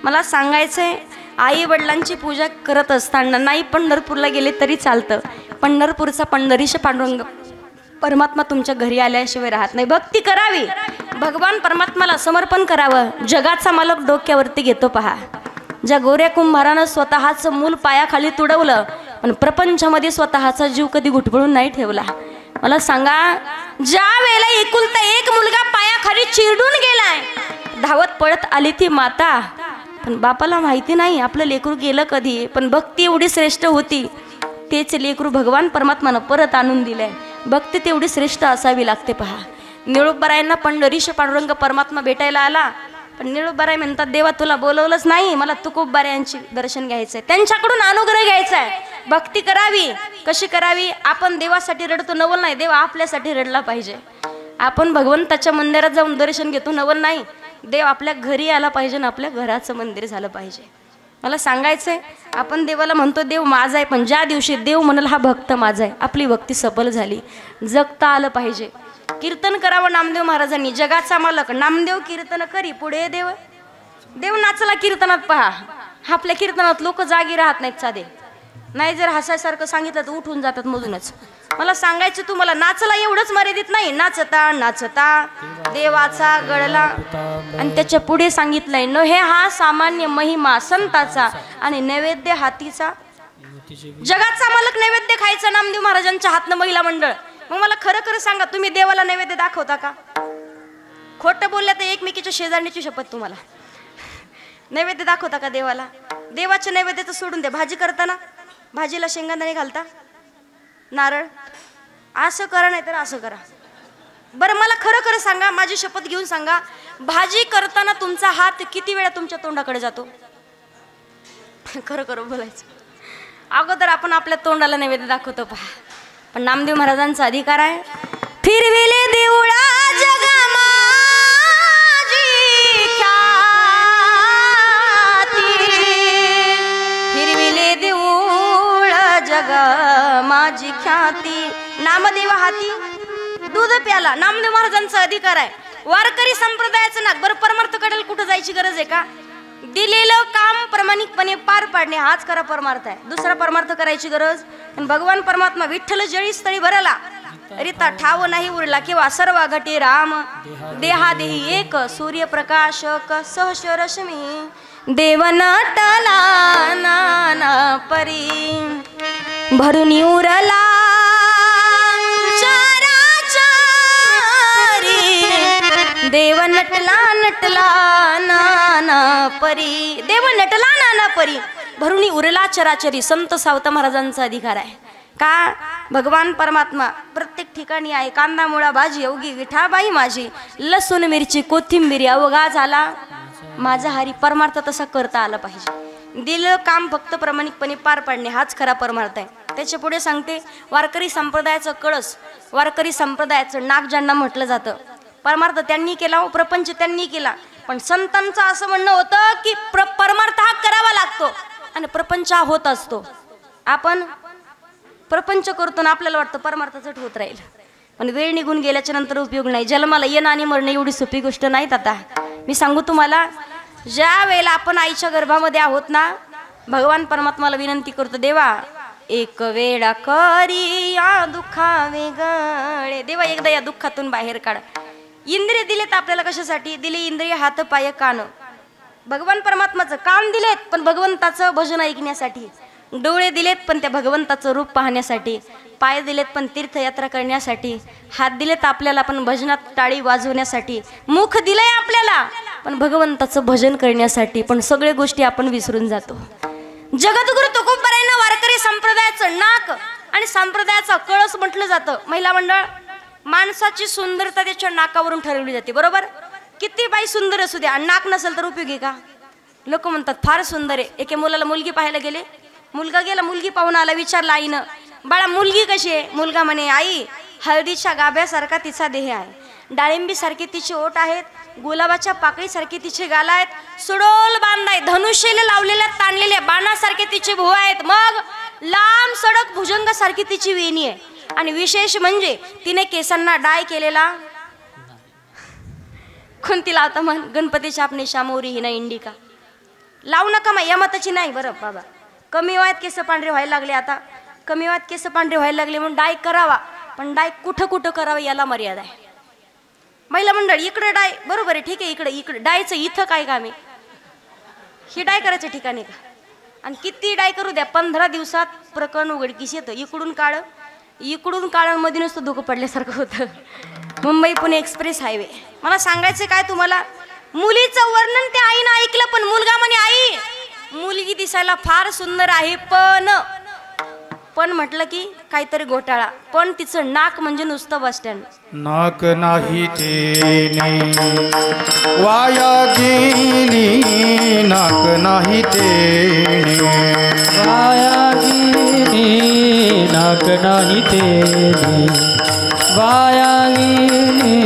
मला सांगायचंय, आई वडिलांची पूजा करत असताना नाही पंढरपूरला गेले तरी चालतं. पंढरपूरचा पंढरीश पांडुरंग परमात्मा तुमच्या घरी आल्याशिवाय राहत नाही. भक्ती करावी, भगवान परमात्माला समर्पण करावं. जगाचा मालक डोक्यावरती घेतो पहा. ज्या गोऱ्या कुंभारानं स्वतःचं मूल पायाखाली तुडवलं पण प्रपंचामध्ये स्वतःचा जीव कधी घुटबळून नाही ठेवला. मला सांगा, ज्या वेळेला एकुलता एक मुलगा पायाखाली चिरडून गेलाय, धावत पळत आली ती माता, पण बापाला माहिती नाही आपलं लेकरू गेलं कधी. पण भक्ती एवढी श्रेष्ठ होती, तेच लेकरू भगवान परमात्मानं परत आणून दिलंय. भक्ती तेवढी श्रेष्ठ असावी लागते पहा. निळूबारायांना पंढरीश पांडुरंग परमात्मा भेटायला आला, पण निळूबाराय म्हणतात, देवा तुला बोलवलंच नाही, मला तुकोबारायांची दर्शन घ्यायचंय, त्यांच्याकडून अनुग्रह घ्यायचा आहे. भक्ती करावी. कशी करावी? आपण देवासाठी रडतो, नवल नाही. देव आपल्यासाठी रडला पाहिजे. आपण भगवंताच्या मंदिरात जाऊन दर्शन घेतो, नवल नाही. देव आपल्या घरी आला पाहिजे ना, आपल्या घराचं मंदिर झालं पाहिजे. मला सांगायचंय, आपण देवाला म्हणतो देव माझा आहे, पण ज्या दिवशी देव म्हणाल हा भक्त माझा आहे, आपली भक्ती सफल झाली. जगता आलं पाहिजे. कीर्तन करावं नामदेव महाराजांनी. जगाचा मालक नामदेव कीर्तन करी पुढे देव. देव नाचला कीर्तनात पहा. आपल्या कीर्तनात लोक जागी राहत नाहीत साधे. नाही जर हसायसारखं सांगितलं तर उठून जातात मधूनच. मला सांगायचं तुम्हाला, नाचला एवढंच मर्यादित नाही. नाचता नाचता देवाचा गळला. आणि त्याच्या पुढे सांगितलंय न हे हा सामान्य महिमा संताचा आणि नैवेद्य हातीचा. जगाचा मालक नैवेद्य खायचा नामदेव महाराजांच्या हातनं महिला मंडळ. मग मला खरं खरं सांगा, तुम्ही देवाला नैवेद्य दाखवता का? खोटं बोलल्या तर एकमेकीच्या शेजारणीची शपथ. तुम्हाला नैवेद्य दाखवता का देवाला? देवाच्या नैवेद्याचं सोडून द्या. भाजी करताना भाजीला शेंगदाणे घालता, नारळ, असं करा नाही तर असं करा. बरं मला खरं खरं सांगा, माझी शपथ घेऊन सांगा, भाजी करताना तुमचा हात किती वेळा तुमच्या तोंडाकडे जातो? खरं खरं बोलायचं. अगोदर आपण आपल्या तोंडाला नैवेद्य दाखवतो पहा. पण नामदेव महाराजांचा अधिकार आहे. फिरविले देऊळा जगा माझी ख्याती, फिरविले देऊळ जगा माझी ख्याती. नामदेव हाती दूध प्याला. नामदेव महाराजांचा अधिकार आहे. वारकरी संप्रदायाचं नाक. बरं परमार्थ कडेल कुठं जायची गरज आहे का? दिलेलं काम प्रामाणिकपणे पार पाडणे हाच खरा परमार्थ आहे. दुसरा परमार्थ करायची गरज. भगवान परमात्मा विठ्ठल जळी स्थळी भरला, रिता ठाव नाही उरला किंवा सर्व घटी राम. देहादेही एक सूर्यप्रकाशक सहश रश्मी, देव नटला नाना परी, भरून उरला चराचरी, देव नटला नटला नाना परी, देव नटला नाना परी, भरून उरला चराचरी. संत सावता महाराजांचा अधिकार आहे का? भगवान परमात्मा प्रत्येक ठिकाणी आहे. कांदा मुळा भाजी अवघी विठाबाई माझी, लसूण मिरची कोथिंबीर अवघा झाला माझा हरी. परमार्थ तसा करता आला पाहिजे. दिलं काम फक्त प्रामाणिकपणे पार पाडणे हाच खरा परमार्थ आहे. त्याच्या पुढे सांगते, वारकरी संप्रदायाचं कळस, वारकरी संप्रदायाचं नाक ज्यांना म्हटलं जातं, परमार्थ त्यांनी केला, प्रपंच त्यांनी केला. पण संतांचं असं म्हणणं होतं की परमार्थ हा करावा लागतो आणि प्रपंच हा होत असतो. आपण प्रपंच करतो ना, आपल्याला वाटतं परमार्थ चट होत राहील, पण वेळ निघून गेल्याच्या नंतर उपयोग नाही. जन्माला येणं आणि मरणं एवढी सोपी गोष्ट नाहीत. आता मी सांगू तुम्हाला, ज्या वेळेला आपण आईच्या गर्भामध्ये आहोत ना, भगवान परमात्माला विनंती करतो, देवा एक वेळा करी या दुःखा वेगळे, देवा एकदा या दुःखातून बाहेर काढ. इंद्रिय दिलेत आपल्याला कशासाठी? दिले इंद्रिय हात पाय कान. भगवान परमात्माचं कान दिलेत पण भगवंताचं भजन ऐकण्यासाठी, डोळे दिलेत पण त्या भगवंताचं रूप पाहण्यासाठी, पाय दिलेत पण तीर्थयात्रा करण्यासाठी, हात दिलेत आपल्याला पण भजनात टाळी वाजवण्यासाठी, मुख दिलंय आपल्याला पण भगवंताचं भजन करण्यासाठी. पण सगळ्या गोष्टी आपण विसरून जातो. जगद्गुरु तुकोबारायांना वारकरी संप्रदायाचं नाक आणि संप्रदायाचा कळस म्हटलं जातं. महिला मंडळ, माणसाची सुंदरता त्याच्या नाकावरून ठरवली जाते. बरोबर? किती बाई सुंदर असू द्या, नाक नसेल तर उपयोगी का? लोक म्हणतात फार सुंदर आहे. एके मुलाला मुलगी पाहायला गेले, मुलगा गेला, मुलगी पाहून आला, विचारला आईनं, बाळा मुलगी कशी आहे? मुलगा म्हणे, आई हळदीच्या गाभ्यासारखा तिचा देह आहे, डाळिंबी सारखे तिचे ओठ आहेत, गुलाबाच्या पाकळीसारखे तिचे गाल आहेत, सुडोल बांध आहे, धनुष्यला लावलेल्या ताणलेल्या बाणासारखे तिचे भुव आहेत, मग लांब सडक भुजंगासारखी तिची वेणी आहे. आणि विशेष म्हणजे तिने केसांना डाय केलेला कोणती लावता म्हण? गणपतीच्या आपणे शामोरी ही ना इंडिका लावू नका मग, या मताची नाही बरं बाबा. कमी वयात केस पांढरे व्हायला लागले, आता कमी वयात केस पांढरे व्हायला लागले म्हणून डाय करावा, पण डाय कुठं कुठं करावं याला मर्यादा आहे. महिला मंडळ इकडे डाय बरोबर आहे, ठीक आहे, इकडे इकडे डायचं इथं काय काम आहे? ही डाय करायचं ठिकाणी का? आणि किती डाय करू द्या, 15 दिवसात प्रकरण उघडकीस येतं. इकडून काळामध्ये नुसतं धुकं पडल्यासारखं होतं. Mumbai Pune express highway. मला सांगायचं काय तुम्हाला, मुलीचं वर्णन त्या आईनं ऐकलं, पण मुलगा म्हणे आई मुलगी दिसायला फार सुंदर आहे, पण म्हटलं की काहीतरी घोटाळा. पण तिचं नाक म्हणजे नुसतं बस स्टँड. नाक नाही तेने वाया गेली, नाक नाही तेने वाया गेली, नाक नाही तेने वाया गेली,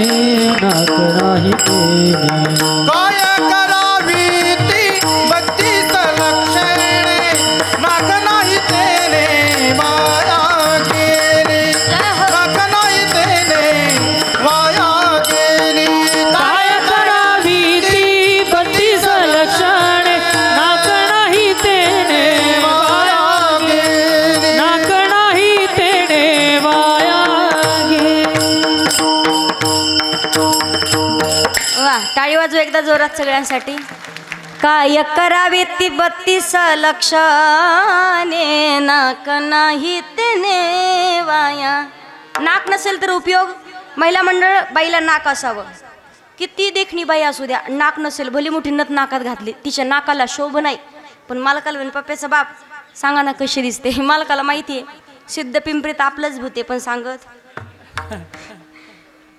नाक नाही तेने. काय करावी ती 32 लक्षणे, नाक नाही तेने वाया गेली, नाक नाही तेने वाया गेली. काय करावी ती 32 लक्षणे, नाक नाही तेने वाया गेली, नाक नाही तेने वाया गेली. वा, टाळी वाजू एकदा जोरात सगळ्यांसाठी. काय करावे ती 32 लक्षणे, नाक नाही तेने वाया. नाक नसेल तर उपयोग? महिला मंडळ, बाईला नाक असावं. किती देखणी बाई असू द्या, नाक नसेल, भली मोठी नथ नाकात घातली, तिच्या नाकाला शोभ नाही. पण मालकाला म्हणे पप्प्याचा बाप सांगा ना कशी दिसते. मालकाला माहिती आहे सिद्ध पिंपरीत आपलंच भूते, पण सांगत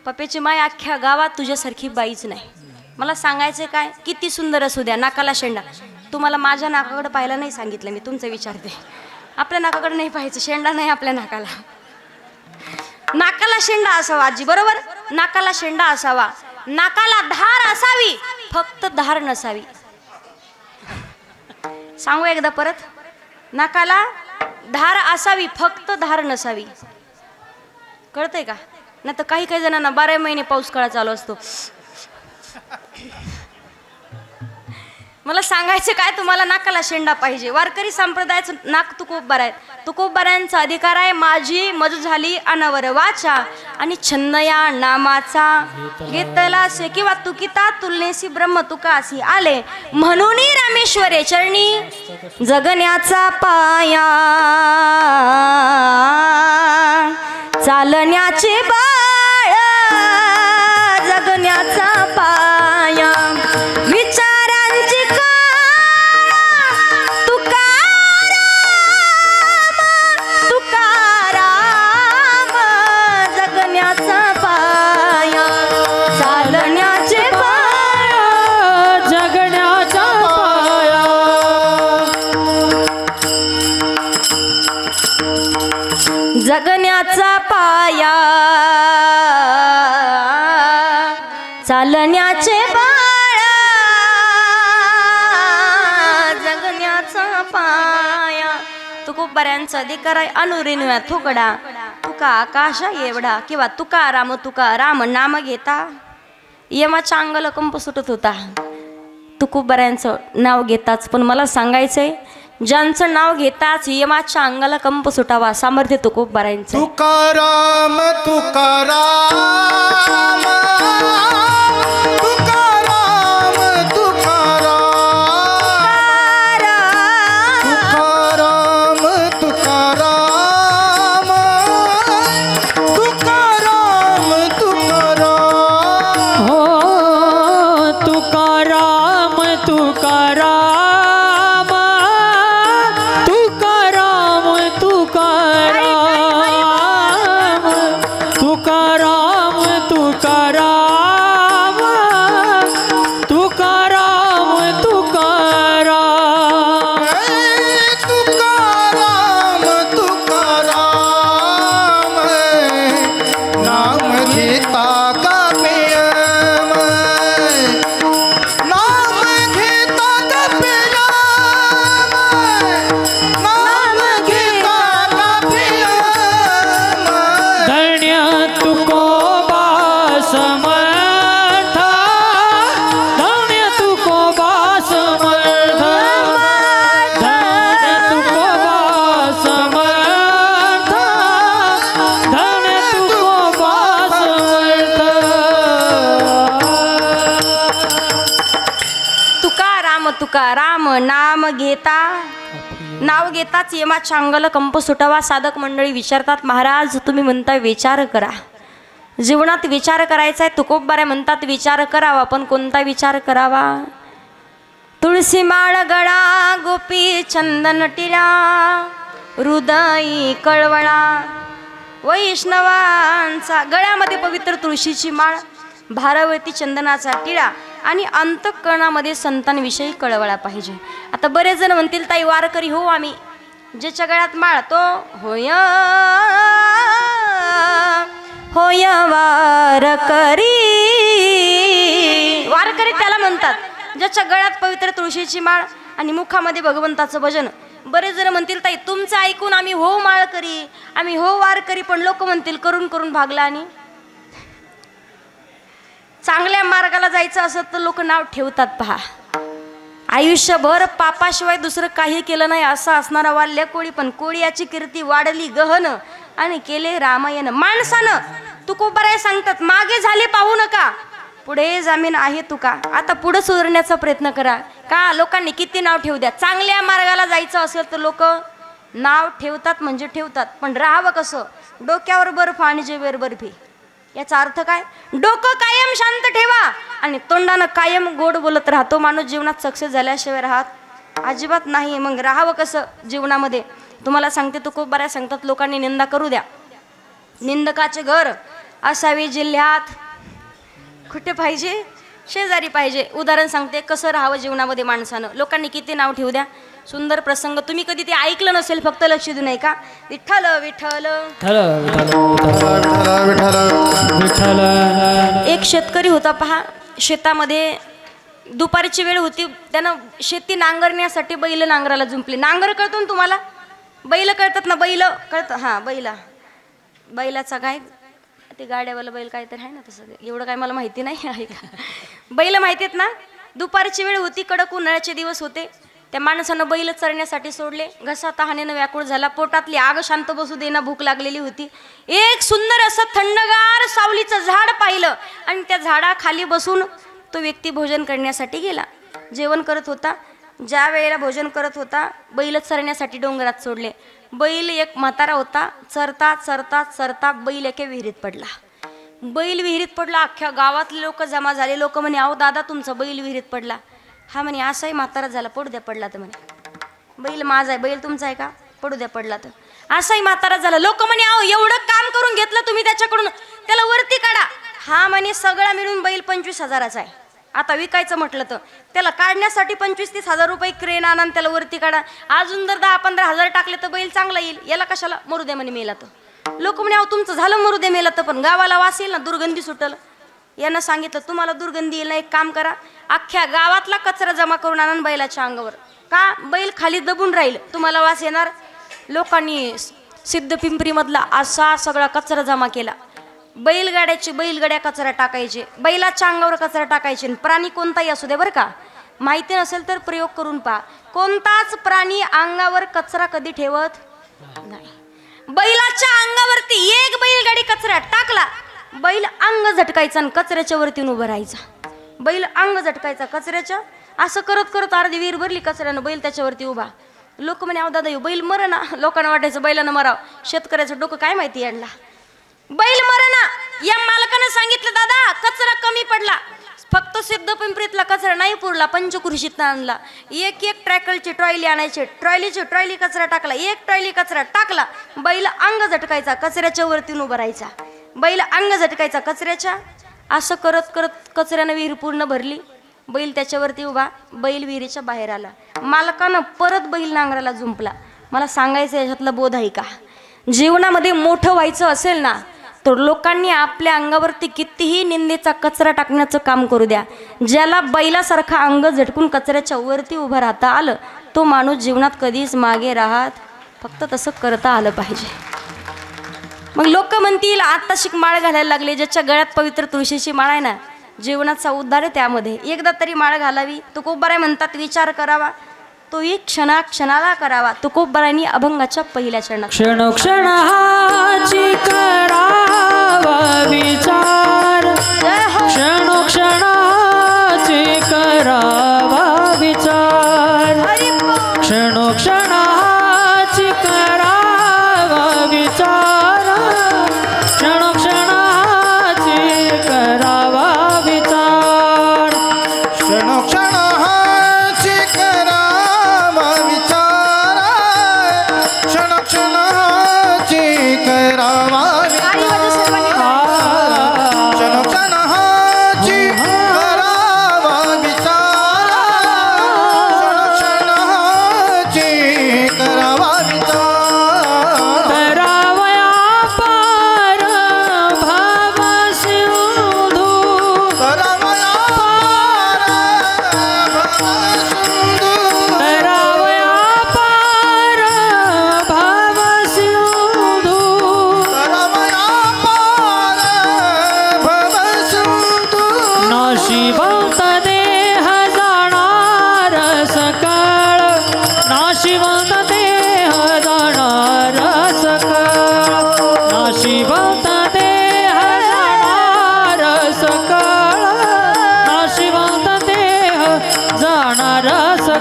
पप्प्याची माय अख्ख्या गावात तुझ्यासारखी बाईच नाही. मला सांगायचं काय, किती सुंदर असू द्या, नाकाला शेंडा. तुम्हाला माझ्या नाकाकडे पाहायला नाही सांगितलं मी, तुमचं विचारते. आपल्या नाकाकडे नाही पाहायचं, शेंडा नाही आपल्या नाकाला. नाकाला शेंडा असावा आजी, बरोबर? नाकाला शेंडा असावा, नाकाला धार असावी, फक्त धार नसावी. सांगू एकदा परत, नाकाला धार असावी, फक्त धार नसावी. कळतंय का? नाही तर काही जणांना 12 महिने पाऊस काळा चालू असतो. मला सांगायचं काय, तुम्हाला नाकाला शेंडा पाहिजे. वारकरी संप्रदायाचं नाक तुकोबरा आहे, तुकोबऱ्यांचा अधिकार आहे. माझी मज झाली अनवर वाचा, आणि छंद या नामाचा घेतला से, किंवा तुकिता तुलनेसी ब्रह्म तुकासी आले, म्हणून रामेश्वरे चरणी जगण्याचा पाया, चालण्याचे बाळ जगण्याचा पाया, विचारांची काया, तुकाराम तुकाराम जगण्याचा पाया, चालण्याचे पाया जगण्याचा पाया. जगण्याचा पाया चालण्याचे बाळ, जगण्याचा पाया. तुकोबऱ्यांचा अधिकार आहे अनुरेणुया थोकडा, तुका आकाशा एवढा, किंवा तुकाराम तुकाराम नाम घेता यमाच्या अंगाला कंप सुटत होता. तुकोबऱ्यांचं नाव घेताच, पण मला सांगायचंय ज्यांचं नाव घेताच यमाच्या अंगाला कंप सुटावा, सामर्थ्य तुकोबऱ्यांचं. तुकाराम तुकाराम तुकाराम तुकाराम तुकाराम तुकाराम तुकाराम तुकाराम हो तुकाराम तुकाराम तुकाराम तुकाराम तुकाराम तुकाराम तुकाराम तुकाराम तुकाराम तुकाराम नाम घेता का प्रेम, नाम घेता का प्रेम, नाम घेता का प्रेम. धन्य तुकोबा सम तुकाराम नाम घेता नाव घेताच येमा चांगलं कंप सुटावा. साधक मंडळी विचारतात, महाराज तुम्ही म्हणता विचार करा. जीवनात विचार करायचा आहे. तुकोबारे म्हणतात विचार करावा, पण कोणता विचार करावा? तुळशी माळ गळा गोपी चंदन टिळा हृदयी कळवळा. वैष्णवांचा गळ्यामध्ये पवित्र तुळशीची माळ, भारवती चंदनाचा टिळा आणि अंतःकरणामध्ये संतांविषयी कळवळा पाहिजे. आता बरेच जण म्हणतील ताई वारकरी हो आम्ही, ज्याच्या गळ्यात माळ तो होय होय वारकरी. वारकरी त्याला म्हणतात ज्याच्या गळ्यात पवित्र तुळशीची माळ आणि मुखामध्ये भगवंताचं भजन. बरेच जण म्हणतील ताई तुमचं ऐकून आम्ही हो माळकरी, आम्ही हो वारकरी, पण लोक म्हणतील करून करून भागला. आणि चांगल्या मार्गाला जायचं असत तर लोक नाव ठेवतात. पहा, आयुष्यभर पापाशिवाय दुसरं काही केलं नाही असा असणारा वाल्य कोळी, पण कोळी याची कीर्ती वाढली गहन आणि केले रामायण. माणसानं तुकोबाराय सांगतात मागे झाले पाहू नका, पुढे जामीन आहे तुका. आता पुढे सुधारण्याचा प्रयत्न करा. का लोकांनी किती नाव ठेवू द्या, चांगल्या मार्गाला जायचं असेल तर लोक नाव ठेवतात म्हणजे ठेवतात, पण राहावं कसं? डोक्यावर बर्फ आणि जेवेर बर्फी. याचा अर्थ काय? डोकं कायम शांत ठेवा आणि तोंडानं कायम गोड बोलत राहतो माणूस. जीवनात सक्सेस झाल्याशिवाय राहत अजिबात नाही. मग राहावं कसं जीवनामध्ये? तुम्हाला सांगते, तुकोबाराय सांगतात लोकांनी निंदा करू द्या. निंदकाचे घर असावे जिल्ह्यात कुठे पाहिजे? शेजारी पाहिजे. उदाहरण सांगते कसं राहावं जीवनामध्ये माणसानं. लोकांनी किती नाव ठेवू द्या. सुंदर प्रसंग, तुम्ही कधी ते ऐकलं नसेल, फक्त लक्ष देऊ नये का? विठ्ठल विठ्ठल एक शेतकरी होता. पहा, शेतामध्ये दुपारची वेळ होती. त्यानं शेती नांगरण्यासाठी बैल नांगराला जुंपले. नांगर कळतो ना तुम्हाला? बैल कळतात ना? बैल कळतं? हां, बैलाचा काय ते गाड्यावाला बैल काय तर आहे ना तसं, एवढं काय मला माहिती नाही आहे का? बैल माहिती आहेत ना? दुपारची वेळ होती, कडक उन्हाळ्याचे दिवस होते. त्या माणसानं बैल चरण्यासाठी सोडले. घसा तहानेनं व्याकुळ झाला, पोटातली आग शांत बसू देना, भूक लागलेली होती. एक सुंदर असं थंडगार सावलीचं झाड पाहिलं आणि त्या झाडाखाली बसून तो व्यक्ती भोजन करण्यासाठी गेला. जेवण करत होता. ज्या वेळेला भोजन करत होता, बैल चरण्यासाठी डोंगरात सोडले. बैल एक म्हातारा होता. चरता चरता चरता बैल एके विहिरीत पडला. बैल विहिरीत पडला. अख्ख्या गावातले लोक जमा झाले. लोक म्हणे अहो दादा तुमचा बैल विहिरीत पडला. हा म्हणे असाही म्हातारा झाला, पडू द्या पडला तर. म्हणे बैल माझा आहे, बैल तुमचा आहे का? पडू द्या पडला तर. असाही म्हातारा झाला. लोक म्हणे अहो एवढं काम करून घेतलं तुम्ही त्याच्याकडून, त्याला वरती काढा. हा म्हणे सगळा मिळून बैल 25,000चा आहे. आता विकायचं म्हटलं तर त्याला काढण्यासाठी 25-30 हजार रुपये क्रेन आणा, त्याला वरती काढा. अजून जर 10-15 हजार टाकले तर बैल चांगला येईल. याला कशाला? मरू दे म्हणे मेला तर. लोक म्हणे अहो तुमचं झालं मरू दे मेला तर, पण गावाला वास येईल ना, दुर्गंधी सुटल. यांना सांगितलं तुम्हाला दुर्गंधी येईल ना, एक काम करा, अख्ख्या गावातला कचरा जमा करून आणा बैलाच्या अंगावर. का? बैल खाली दबून राहील, तुम्हाला वास येणार. लोकांनी सिद्धपिंपरीमधला असा सगळा कचरा जमा केला. बैलगाड्या कचरा टाकायचे, बैलाच्या अंगावर कचरा टाकायचे. प्राणी कोणताही असू दे बरं का, माहिती नसेल तर प्रयोग करून पहा. कोणताच प्राणी अंगावर कचरा कधी ठेवत नाही. बैलाच्या अंगावरती एक बैलगाडी कचरा टाकला, बैल अंग झटकायचा आणि कचऱ्याच्या वरती उभं राहायचा. बैल अंग झटकायचा कचऱ्याच्या, असं करत करत अर्धी विहीर भरली कचऱ्यानं, बैल त्याच्यावरती उभा. लोक म्हणे अहो दादा बैल मर ना. लोकांना वाटायचं बैलानं मराव. शेतकऱ्याचं डोकं काय माहिती यांना. बैल मरणा. या मालकानं सांगितलं दादा कचरा कमी पडला, फक्त सिद्धपिंपरीतला कचरा नाही पुरला, पंचकृषीत आणला. एक ट्रॅक्टरची ट्रॉयली आणायची, ट्रॉयली कचरा टाकला, एक ट्रॉयली कचरा टाकला. बैल अंग झटकायचा, कचऱ्याच्या वरती उभा राहायचा. बैल अंग झटकायचा कचऱ्याच्या. असं करत करत कचऱ्यानं विहीर पूर्ण भरली. बैल त्याच्यावरती उभा. बैल विहिरीच्या बाहेर आला. मालकानं परत बैल नांगराला जुंपला. मला सांगायचं याच्यातला बोध आहे का? जीवनामध्ये मोठं व्हायचं असेल ना तर लोकांनी आपल्या अंगावरती कितीही निंदेचा कचरा टाकण्याचं काम करू द्या. ज्याला बैलासारखा अंग झटकून कचऱ्याच्या वरती उभं राहता आलं तो माणूस जीवनात कधीच मागे राहत. फक्त तसं करता आलं पाहिजे. मग लोक म्हणतील आता शिक माळ घालायला लागले. ज्याच्या गळ्यात पवित्र तुळशीची माळ आहे ना, जीवनाचा उद्धार आहे त्यामध्ये. एकदा तरी माळ घालावी. तुकोबाराय म्हणतात विचार करावा, तोही क्षणाला करावा. तुकोबारायांनी अभंगाच्या पहिल्या चरणात क्षणाची करावा विचार, क्षणाची करावा विचार.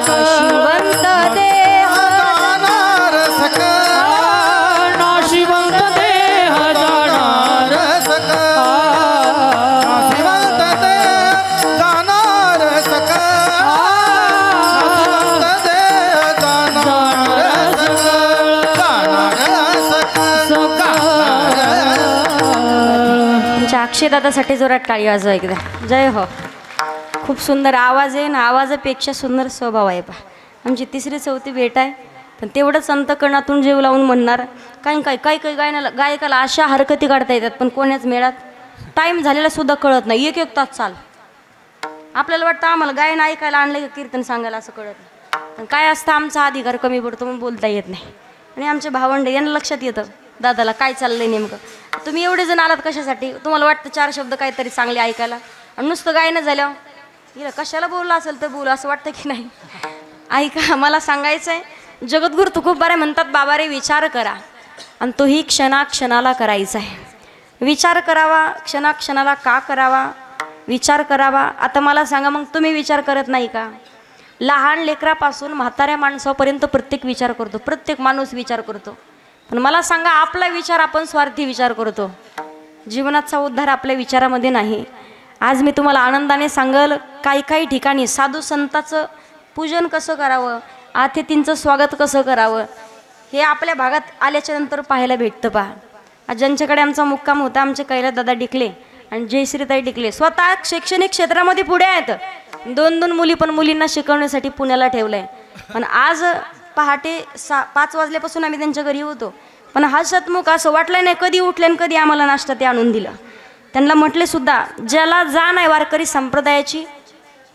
नाशिवंत देह जाणार सका नाशिवंत देह जाणार सका नाशिवंत देह जाणार सका नाशिवंत देह जाणार सका आमच्या अक्षयदादासाठी जोरात टाळी वाजवा एकदा जय हो. खूप सुंदर आवाज आहे ना आवाजापेक्षा सुंदर स्वभाव आहे पा. आमची तिसरी चौथी भेट आहे पण तेवढंच अंतकरणातून जीव लावून म्हणणार काही गायकाला अशा हरकती काढता येतात पण कोण्याच मेळात टाईम झालेला सुद्धा कळत नाही. एक एक तास चाल आपल्याला वाटतं आम्हाला गायन ऐकायला आणलं की कीर्तन सांगायला असं कळत नाही. पण काय असतं आमचा अधिकार कमी पडतो म्हणून बोलता येत नाही. आणि आमचे भावंड यांना लक्षात येतं दादाला काय चाललंय नेमकं. तुम्ही एवढे जण आलात कशासाठी. तुम्हाला वाटतं 4 शब्द काहीतरी चांगले ऐकायला आणि नुसतं गायनं झाल्यावर हिला कशाला बोललं असेल तर बोलू असं वाटतं की नाही. ऐका मला सांगायचं आहे जगद्गुरु तुकोबारे म्हणतात बाबा रे विचार करा आणि तोही क्षणाक्षणाला करायचा आहे. विचार करावा क्षणाक्षणाला का करावा विचार करावा. आता मला सांगा मग तुम्ही विचार करत नाही का. लहान लेकरापासून म्हाताऱ्या माणसापर्यंत प्रत्येक विचार करतो. प्रत्येक माणूस विचार करतो. पण मला सांगा आपला विचार आपण स्वार्थी विचार करतो. जीवनाचा उद्धार आपल्या विचारामध्ये नाही. आज मी तुम्हाला आनंदाने सांगल काही ठिकाणी साधू संताचं पूजन कसं करावं अतिथींचं स्वागत कसं करावं हे आपल्या भागात आल्याच्या नंतर पाहायला भेटतं पहा. आज ज्यांच्याकडे आमचा मुक्काम होता आमचे कैलासदादा डिकले आणि जयश्रीताई डिकले स्वतः शैक्षणिक क्षेत्रामध्ये पुढे आहेत. 2 मुली पण मुलींना शिकवण्यासाठी पुण्याला ठेवलं आहे. पण आज पहाटे 5 वाजल्यापासून आम्ही त्यांच्या घरी होतो. पण हा सतमुख असं वाटलं नाही कधी उठले आणि कधी आम्हाला नाश्ता ते आणून दिलं. त्यांना म्हटले सुद्धा ज्याला जाण आहे वारकरी संप्रदायाची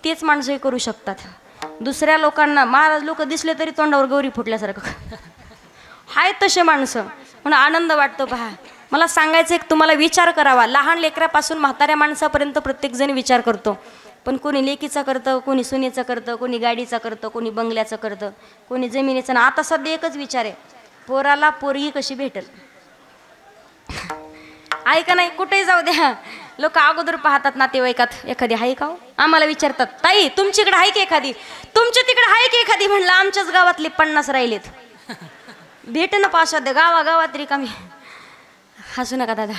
तेच माणसंही करू शकतात. दुसऱ्या लोकांना महाराज लोक दिसले तरी तोंडावर गौरी फुटल्यासारखं आहेत तसे माणसं म्हणून आनंद वाटतो पहा. मला सांगायचं एक तुम्हाला विचार करावा. लहान लेकरापासून म्हाताऱ्या माणसापर्यंत प्रत्येकजण विचार करतो. पण कोणी लेकीचा करतं कोणी सुनेचं करतं कोणी गाडीचा करतं कोणी बंगल्याचं करतं कोणी जमिनीचं. ना आता सध्या एकच विचार आहे पोराला पोरगी कशी भेटेल. ऐका नाही कुठेही जाऊ द्या लोक अगोदर पाहतात नातेवाईकात एखादी आहे का आम्हाला विचारतात ताई तुमच्याकडे आहे की एखादी तुमच्या तिकडे आहे की एखादी. म्हणलं आमच्याच गावातले 50 राहिलेत भेट ना पाशा द्या गावागावात रिकामी. हसू नका दादा.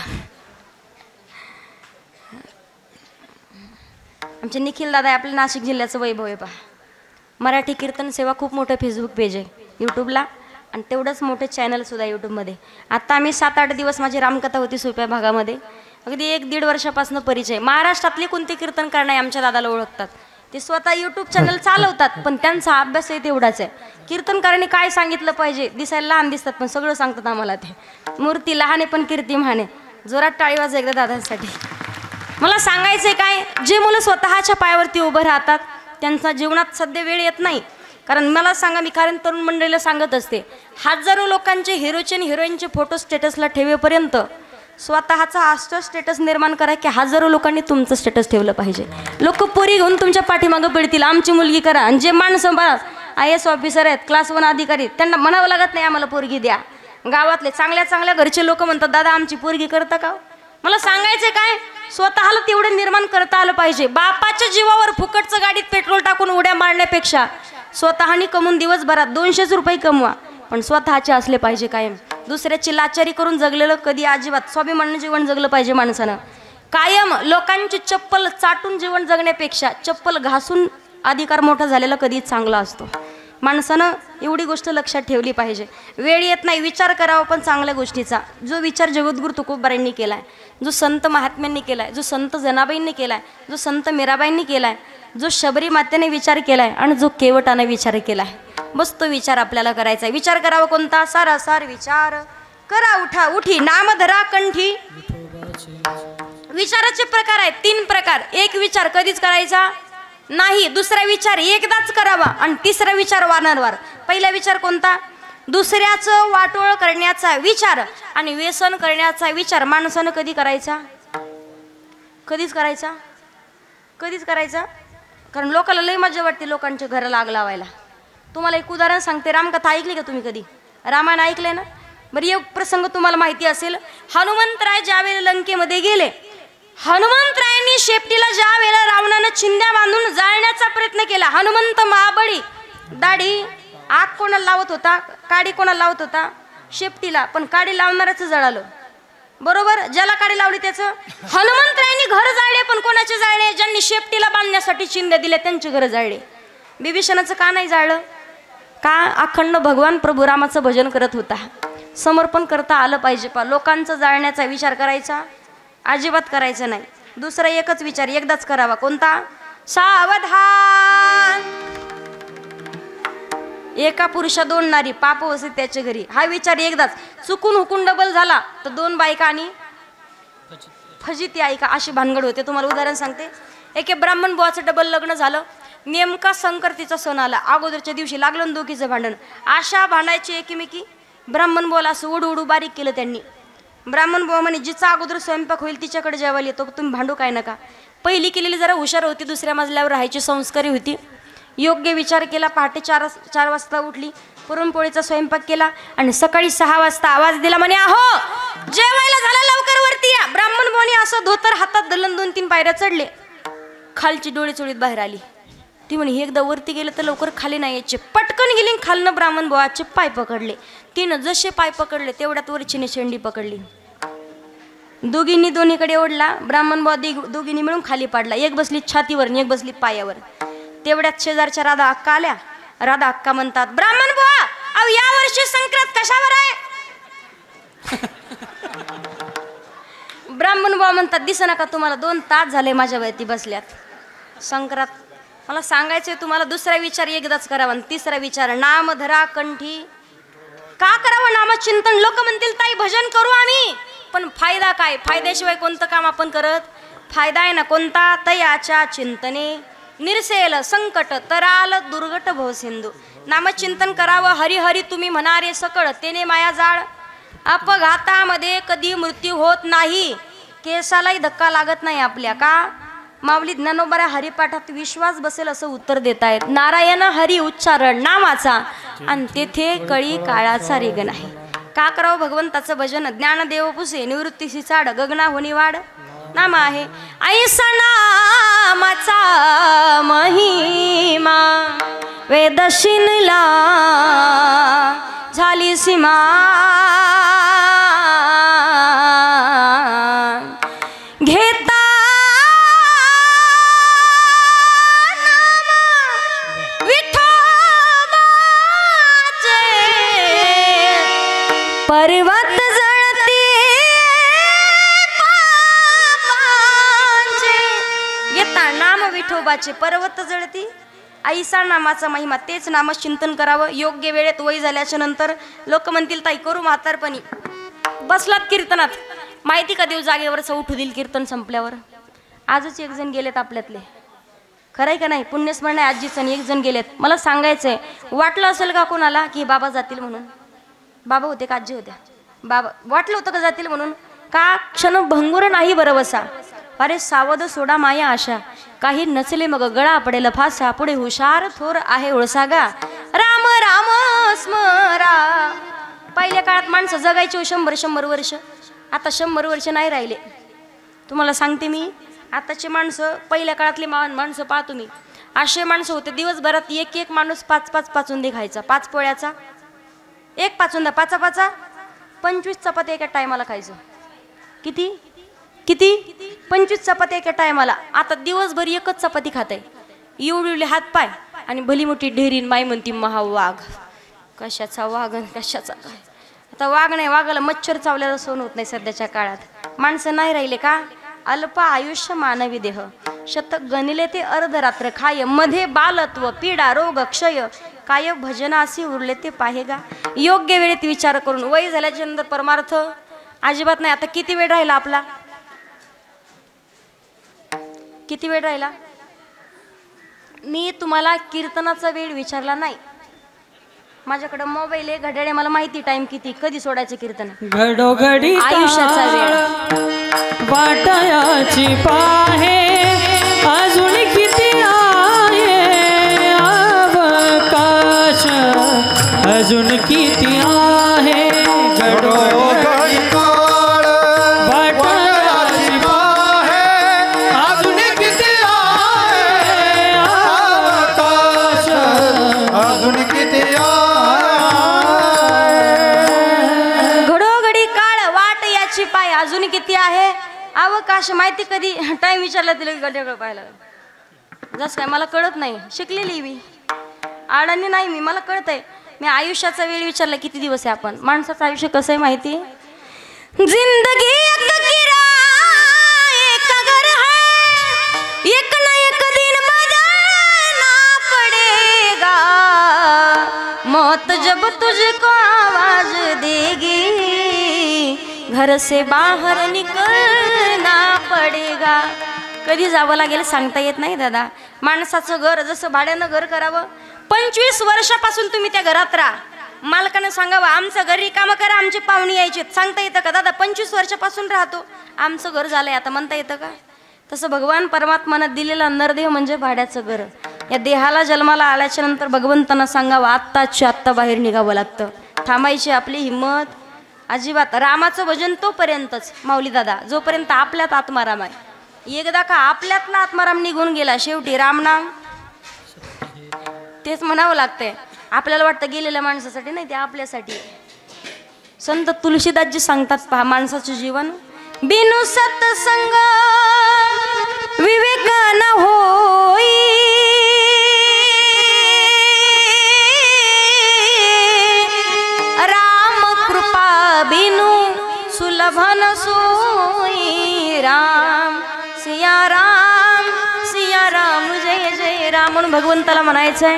आमचे निखिल दादा आपल्या नाशिक जिल्ह्याचं वैभव आहे पहा. मराठी कीर्तन सेवा खूप मोठं फेसबुक पेज आहे यूट्यूबला आणि तेवढंच मोठं चॅनलसुद्धा यूट्यूबमध्ये. आता आम्ही 7-8 दिवस माझी रामकथा होती सोप्या भागामध्ये अगदी 1-1.5 वर्षापासून परिचय. महाराष्ट्रातले कोणते कीर्तनकार नाही आमच्या दादाला ओळखतात. ते स्वतः यूट्यूब चॅनल चालवतात पण त्यांचा अभ्यास आहे तेवढाच आहे. कीर्तनकारांनी काय सांगितलं पाहिजे दिसायला लहान दिसतात पण सगळं सांगतात आम्हाला. ते मूर्ती लहान आहे पण कीर्ती महान आहे. जोरात टाळी वाजवा एकदा दादांसाठी. मला सांगायचं काय जे मुलं स्वतःच्या पायावरती उभं राहतात त्यांचा जीवनात सध्या वेळ येत नाही. कारण मला सांगा मी कारण तरुण मंडळीला सांगत असते हजारो लोकांचे हिरोचे आणि हिरोईनचे फोटो स्टेटसला ठेवेपर्यंत स्वतःचा आस्टर स्टेटस निर्माण करा की हजारो लोकांनी तुमचं स्टेटस ठेवलं पाहिजे. लोक पोरी घेऊन तुमच्या पाठीमागं पडतील आमची मुलगी करा. आणि जे माणसं बघा IAS ऑफिसर आहेत क्लास 1 अधिकारी त्यांना म्हणावं लागत नाही आम्हाला पोरगी द्या. गावातले चांगल्या घरचे लोक म्हणतात दादा आमची पोरगी करता का. मला सांगायचं काय स्वतःला तेवढं निर्माण करता आलं पाहिजे. बापाच्या जीवावर फुकटचं गाडीत पेट्रोल टाकून उड्या मारण्यापेक्षा स्वतःनी कमवून दिवसभरात 200 रुपये कमवा पण स्वतःचे असले पाहिजे कायम. दुसऱ्याची लाचारी करून जगलेलं कधी अजिबात स्वाभिमानानं जीवन जगलं पाहिजे माणसानं. कायम लोकांची चप्पल चाटून जीवन जगण्यापेक्षा चप्पल घासून अधिकार मोठा झालेला कधी चांगला असतो. माणसानं एवढी गोष्ट लक्षात ठेवली पाहिजे. वेळ येत नाही विचार करावा पण चांगल्या गोष्टीचा. जो विचार जगद्गुरु तुकोबारायांनी केला आहे जो संत महात्म्यांनी केला आहे जो संत जनाबाईंनी केला आहे जो संत मीराबाईंनी केला आहे जो शबरी मातेने विचार केला आहे आणि जो केवटाने विचार केला आहे बस तो विचार आपल्याला करायचा आहे. विचार करावा कोणता सारासार विचार करा उठा उठी नाम धरा कंठी. विचाराचे प्रकार आहेत 3 प्रकार. एक विचार कधीच करायचा नाही. दुसरा विचार एकदाच करावा आणि तिसरा विचार वारंवार. पहिला विचार कोणता दुसऱ्याचं वाटोळ करण्याचा विचार आणि व्यसन करण्याचा विचार माणसानं कधी करायचा कधीच करायचा. कारण लोकांना लई मजा वाटते लोकांच्या घराला आग लावायला. तुम्हाला एक उदाहरण सांगते. रामकथा ऐकली का तुम्ही कधी रामायण ऐकलंय ना. बरं एक प्रसंग तुम्हाला माहिती असेल. हनुमंतराय ज्यावेळेला लंकेमध्ये गेले हनुमंतरायांनी शेपटीला ज्या वेळेला रावणानं चिंध्या बांधून जाळण्याचा प्रयत्न केला हनुमंत महाबळी दाढी आग कोणाला लावत होता, काडी कोणाला लावत होता? शेपटीला. पण काडी लावणारच जळालं, बरोबर? ज्याला काडी लावली त्याचं. हनुमंतरायांनी घर जाळले, पण कोणाचे जाळले? ज्यांनी शेपटीला बांधण्यासाठी चिंध्या दिल्या त्यांचे घर जाळले. बिभीषणाचं का नाही जाळलं? का? अखंड भगवान प्रभू रामाचं भजन करत होता. समर्पण करता आलं पाहिजे. पा लोकांचं जाळण्याचा विचार करायचा अजिबात करायचा नाही. दुसरा एकच विचार एकदाच करावा. कोणता? सावधान, एका पुरुषा 2 नारी, पाप वसे त्याच्या घरी. हा विचार एकदाच. चुकून हुकून डबल झाला तर 2 बायका आणि फजिती ऐका अशी भानगड होते. तुम्हाला उदाहरण सांगते. एके ब्राह्मण बुवाचं डबल लग्न झालं. नेमका संक्रांतीचा सण आला. अगोदरच्या दिवशी लागलं ना दोघीचं भांडण. आशा भांडायची एकमेकी. ब्राह्मण बुवाला असं उडू उडू बारीक केलं त्यांनी. ब्राह्मण बुवा म्हणे जिचा अगोदर स्वयंपाक होईल तिच्याकडे जेवायला येतो, तुम्ही भांडू काय नका. पहिली केलेली जरा हुशार होती, दुसऱ्या मजल्यावर राहायची संस्कारी होती. योग्य विचार केला. पहाटे 4 वाजता उठली, पुरणपोळीचा स्वयंपाक केला आणि सकाळी 6 वाजता आवाज दिला म्हणे अहो जेवायला झालं, लवकर वरती या. ब्राह्मण बुवानी असं धोतर हातात दलन 2-3 पायऱ्या चढले. खालची डोळे चोळीत बाहेर आली. ती म्हणे हे एकदा वरती गेलं तर लवकर खाली नाही यायचे. पटकन गेली खालनं ब्राह्मण बुवाचे पाय पकडले. तिनं जसे पाय पकडले तेवढ्यात वरचीने शेंडी पकडली. दोघींनी दोन्हीकडे ओढला. ब्राह्मण बुवा दोघींनी मिळून खाली पाडला. एक बसली छातीवर आणि एक बसली पायावर. तेवढ्यात शेजारच्या राधा अक्का आल्या. राधा अक्का म्हणतात ब्राह्मण बुवा अहो या वर्षी संक्रांत कशावर आहे? ब्राह्मण बुवा म्हणतात दिसना का तुम्हाला 2 तास झाले माझ्या वरती बसल्यात. संक्रांत मला सांगायचंय तुम्हाला. दुसरा विचार एकदाच करावा. तिसरा विचार नाम धरा कंठी. का करावं नामचिंतन? लोक म्हणतील ताई भजन करू आम्ही, पण फायदा काय? फायद्याशिवाय कोणतं काम आपण करत? फायदा आहे ना कोणता? तयाच्या चिंतने निरसेल संकट तराल दुर्गट भवसिंधू. नामचिंतन करावं. हरी हरी तुम्ही म्हणारे सकळ तेने माया जाळ. अपघातामध्ये कधी मृत्यू होत नाही, केसालाही धक्का लागत नाही आपल्या. का? माऊली ज्ञानोबा हरिपाठात विश्वास बसेल असं उत्तर देत आहेत. नारायण हरी उच्चारण नामाचा आणि तेथे कळी काळाचा रेग नाही. का करावं भगवंताचं भजन? ज्ञानदेव पुसे निवृत्तीशी चाड गगना होणी वाढ नाम आहे. ऐसा नामाचा महिमा वेदशिनला झाली सीमा. घेता पर्वत जळते पापांचे. येता नाम विठोबाचे पर्वत जळती. ऐसा नामाचा महिमा. तेच नाम चिंतन करावं. योग्य वेळेत वय झाल्याच्या नंतर लोक म्हणतील ताई करू म्हातारपणी. बसलात कीर्तनात, माहिती का देव जागेवरच उठू देईल कीर्तन संपल्यावर. आजच 1 जण गेलेत आपल्यातले. खरंय का नाही? पुण्यस्मरण आहे आजीचं. 1 जण गेलेत. मला सांगायचंय वाटलं असेल का कोणाला की बाबा जातील म्हणून? बाबा होते का आजी होत्या? बाबा. वाटलं होतं का जातील म्हणून? का? क्षण भंगुर नाही बरवसा. अरे सावध सोडा माया आशा. काही नचले मग गळा पडेल फासा. पुढे हुशार थोर आहे ओळसागा. राम राम स्मरा. पहिल्या काळात माणसं जगायची 100-100 वर्ष. आता 100 वर्ष नाही राहिले. तुम्हाला सांगते मी. आताची माणसं पहिल्या काळातली माणसं पाहतो मी. असे माणसं होते दिवसभरात एक माणूस 5-5 पाचुंदे खायचा. 5 पोळ्याचा 1 पाचुंदा. 5 25 चपात्या एका टायमाला खायचं. किती 25 चपात्या एका टायमाला. आता दिवसभर 1च चपाती खाताय. एवढी हात पाय आणि भली मोठी ढेरीन. माय म्हणती महा वाघ. कशाचा वाघ कशाचा काय? आता वाघ नाही, वाघाला मच्छर चावल्याला सहन होत नाही सध्याच्या काळात. माणसं नाही राहिले का? अल्प आयुष्य मानवी देह. शतक गणिले ते अर्धरात्र खाय. मध्ये बालत्व पीडा रोग क्षय. काय भजनासी उरले ते पाहेगा. योग्य वेळेत विचार करून. वय झाल्याच्या नंतर परमार्थ अजिबात नाही. आता किती वेळ राहिला आपला? किती वेळ राहिला? मी तुम्हाला कीर्तनाचा वेळ विचारला नाही. माझ्याकडे मोबाईल आहे, घड्याळ, मला माहिती टाइम किती, कधी सोडायचं कीर्तन. घडोघडी आयुष्याचा वेळ वाटायाची पाहे अजून किती आहे अवकाश. अजून किती आहे घडोघडी वाटायाची पाहे अजून किती आहे अवकाश. काश माहिती कधी टाइम विचारला तिला गड्याकडे पाहायला जसं काय मला कळत नाही शिकलेली मी आडाणी नाही मी मला कळत आहे मी आयुष्याचा वेळ विचारला किती दिवस आहे आपण माणसाचं आयुष्य कसं आहे माहिती जिंदगी एक किराया एक घर है एक ना एक दिन बदलना पड़ेगा मौत जब तुझको आवाज देगी घर से बाहर निकलना पड़ेगा कधी जावं लागेल सांगता येत नाही दादा माणसाचं घर जसं भाड्यानं घर करावं 25 वर्षापासून तुम्ही त्या घरात राहा मालकानं सांगावं आमचं घर रिकामं करा आमचे पाहुणे यायचे सांगता येतं का दादा 25 वर्षापासून राहतो आमचं घर झालंय आता म्हणता येतं का तसं भगवान परमात्मानं दिलेला नरदेह म्हणजे भाड्याचं घर या देहाला जन्माला आल्याच्या नंतर भगवंतांना सांगावं आत्ताच्या आत्ता बाहेर निघावं लागतं थांबायची आपली हिंमत अजिबात रामाचं भजन तोपर्यंतच माऊली दादा जोपर्यंत आपल्यात आत्माराम आहे एकदा का आपल्यातला आत्माराम निघून गेला शेवटी रामनाम तेच म्हणावं लागतंय आपल्याला वाटतं गेलेल्या माणसासाठी नाही ते आपल्यासाठी संत तुलसीदासजी सांगतात पहा माणसाचं जीवन बिनु सत्संग विवेक न होई राम कृपा बिनु सुलभ न सोई राम सिया राम जय जय राम म्हणून भगवंताला म्हणायचंय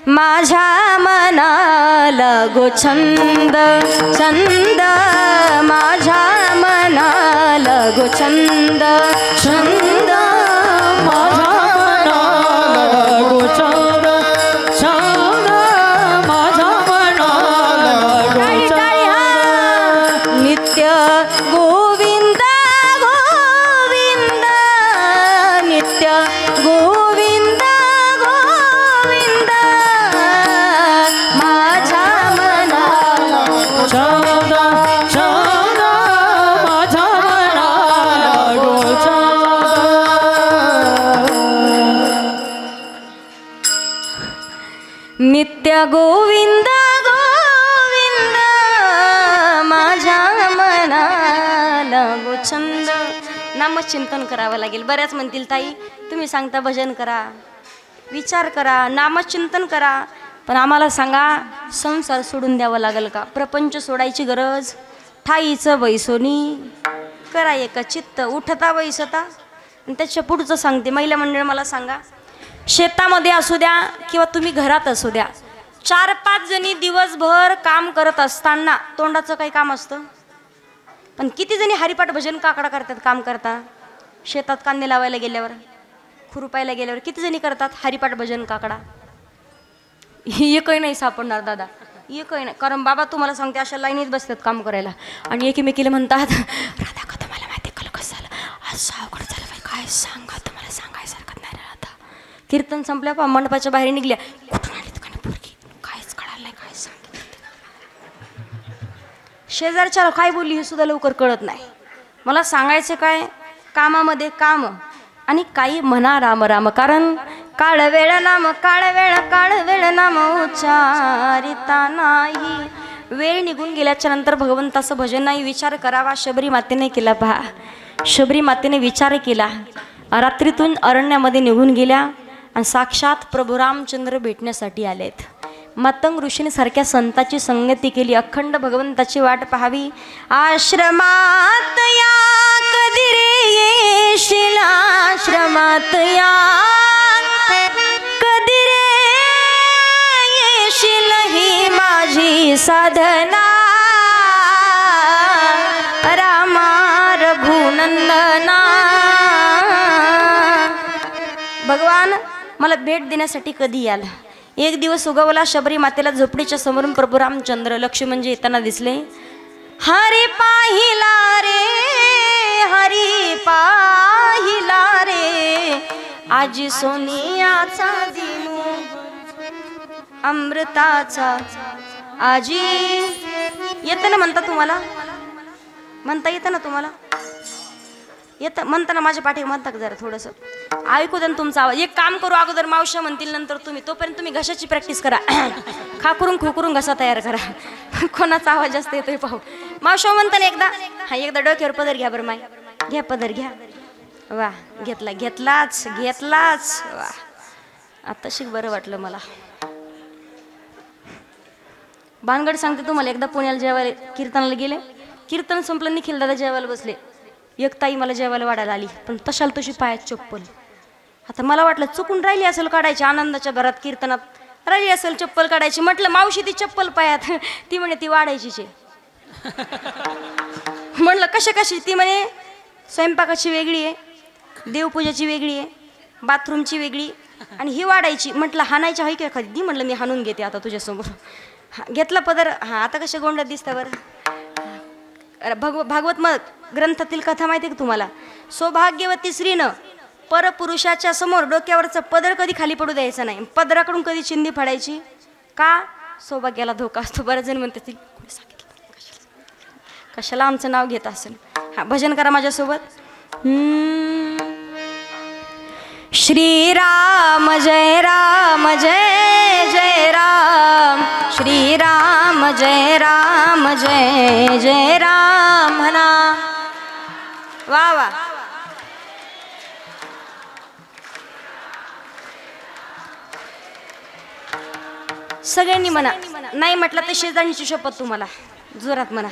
माझ्या मनाला गो छंद छंद माझ्या मनाला गो छंद छंद माझ्या मनाला गो छंद छंद माझ्या मनाला गो छंद नित्य गोविंद गोविंद नित्य गोविंद गोविंद माझ्या मनाला छंद छंद माझ्या मनाला गो छंद नित्य गोविंद गोविंद माझ्या मनाला गो छंद नामचिंतन करावं लागेल बऱ्याच म्हणतील ताई तुम्ही सांगता भजन करा विचार करा नामचिंतन करा पण आम्हाला सांगा संसार सोडून द्यावा लागेल का प्रपंच सोडायची गरज ठाईचं बैसोनी करा एका चित्त उठता बैसता आणि त्याच्या पुढचं सांगते महिला मंडळ मला सांगा शेतामध्ये असू द्या किंवा तुम्ही घरात असू द्या 4-5 जणी दिवसभर काम करत असताना तोंडाचं काही काम असतं पण किती जणी हरिपाठ भजन काकडा करतात काम करता शेतात कांदे लावायला गेल्यावर खुरपायला गेल्यावर किती जणी करतात हरिपाठ भजन काकडा एकही नाही सापडणार दादा एकही नाही कारण बाबा तुम्हाला सांगते अशा लाईनीत बसतात काम करायला आणि एकीमेकीला म्हणतात राधा का तुम्हाला माहिती कल कसं झालं आज अवघड झालं बाई काय सांगा तुम्हाला सांगायसारखं नाही राधा कीर्तन संपल्या पा मंडपाच्या बाहेर निघल्या कुठून आली का पोरगी काहीच कळालं नाही काय सांगितलं शेजारच्या काय बोलली हे सुद्धा लवकर कळत नाही मला सांगायचं काय कामामध्ये काम आणि काही म्हणा राम राम कारण काळ वेळ नाम काळ वेळ नाम उच्चारिता नाही वेळ निघून गेल्याच्या नंतर भगवंताचं भजन नाही विचार करावा शबरी मातेने केला पहा शबरी मातेने विचार केला रात्रीतून अरण्यामध्ये निघून गेल्या आणि साक्षात प्रभू रामचंद्र भेटण्यासाठी आलेत मतंग ऋषीने सारख्या संताची संगती केली अखंड भगवंताची वाट पाहावी आश्रमात या कधी रे येशील आश्रमात या कधी रे येशील ही माझी साधना रामा रघुनंदना भगवान मला भेट देण्यासाठी कधी याल एक दिवस उगवला शबरी मातेला झोपडीच्या समोरून प्रभू रामचंद्र लक्ष्मी म्हणजे येताना दिसले हरी पाहिला रे आजी सोनियाचा दिनू अमृताचा आजी येतं ना म्हणता तुम्हाला म्हणता येतं ना तुम्हाला येतं म्हणताना माझ्या पाठी म्हणता जरा थोडंसं ऐकू द्या तुमचा आवाज एक काम करू अगोदर मावशा म्हणतील नंतर तुम्ही तोपर्यंत तुम्ही घशाची प्रॅक्टिस करा खाकरून खुकरून घसा तयार करा कोणाचा आवाज जास्त येतोय पाहू मावशा म्हणताना एकदा हा एकदा डोक्यावर पदर घ्या बरं माय घ्या पदर घ्या. वा घेतला घेतलाच घेतलाच. वा आता शिक बरं वाटलं मला. भानगड सांगते तुम्हाला. एकदा पुण्याला जेवायला कीर्तनाला गेले. कीर्तन संपलं, निखिल दादा जेवायला बसले. एक ताई मला जेवायला वाढायला आली, पण तशाला तशी पायात चप्पल. आता मला वाटलं चुकून राहिली असेल काढायची, आनंदाच्या घरात कीर्तनात राहिली असेल चप्पल काढायची. म्हटलं मावशी ती चप्पल पायात. ती म्हणे ती वाढायचीच आहे. म्हटलं कशा कशी? ती म्हणे स्वयंपाकाची वेगळी आहे, देवपूजाची वेगळी आहे, बाथरूमची वेगळी, आणि ही वाढायची. म्हटलं हाणायची आहे की एखादी? दी म्हटलं मी हाणून घेते आता तुझ्यासमोर. घेतला पदर. हां आता कशा गोंड्यात दिसतं बरं. भागवत मग ग्रंथातील कथा माहिती आहे का तुम्हाला? सौभाग्यवती स्त्रीनं परपुरुषाच्या समोर डोक्यावरचं पदर कधी खाली पडू द्यायचं नाही. पदराकडून कधी चिंधी फाडायची का? सौभाग्याला धोका असतो. बरेच जण म्हणतात कशाला आमचं नाव घेत असेल. हा भजन करा माझ्यासोबत. श्रीराम जय राम जय जय राम. श्रीराम जय राम जय जय राम म्हणा. वा वा. सगळ्यांनी म्हणा. नाही म्हटलं तर शेजारणीची शपथ तुम्हाला. जोरात म्हणा.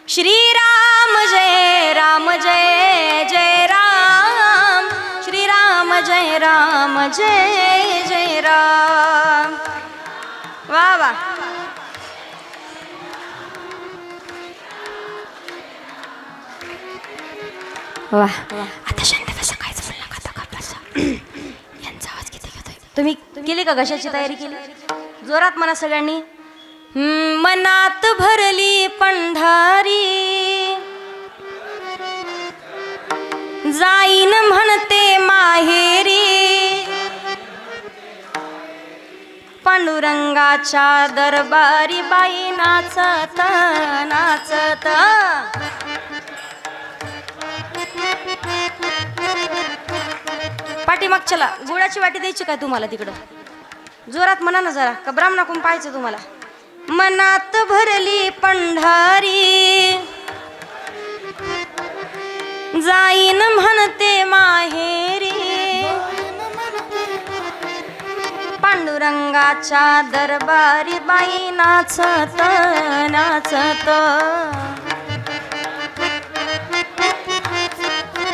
श्रीराम जय राम जय जय राम. श्रीराम जय राम जय जय राम. वा वा. वा आता शांत बसा. काहीच बोलू नका. यांचा आवाज किती घेतोय? तुम्ही केली का? घशाची तयारी केली? जोरात म्हणा सगळ्यांनी. मनात भरली पंढरी जाईन म्हणते माहेरी. पांडुरंगाच्या दरबारी बाई नाचत नाचत. पाठीमागच्याला गुळाची वाटी द्यायची काय तुम्हाला तिकडं? जोरात म्हणा ना जरा. का ब्राह्मणाकडून पाहायचं तुम्हाला? मनात भरली पंढरी जाईन म्हणते माहेरी. पांडुरंगाच्या दरबारी बाई नाचत नाचत.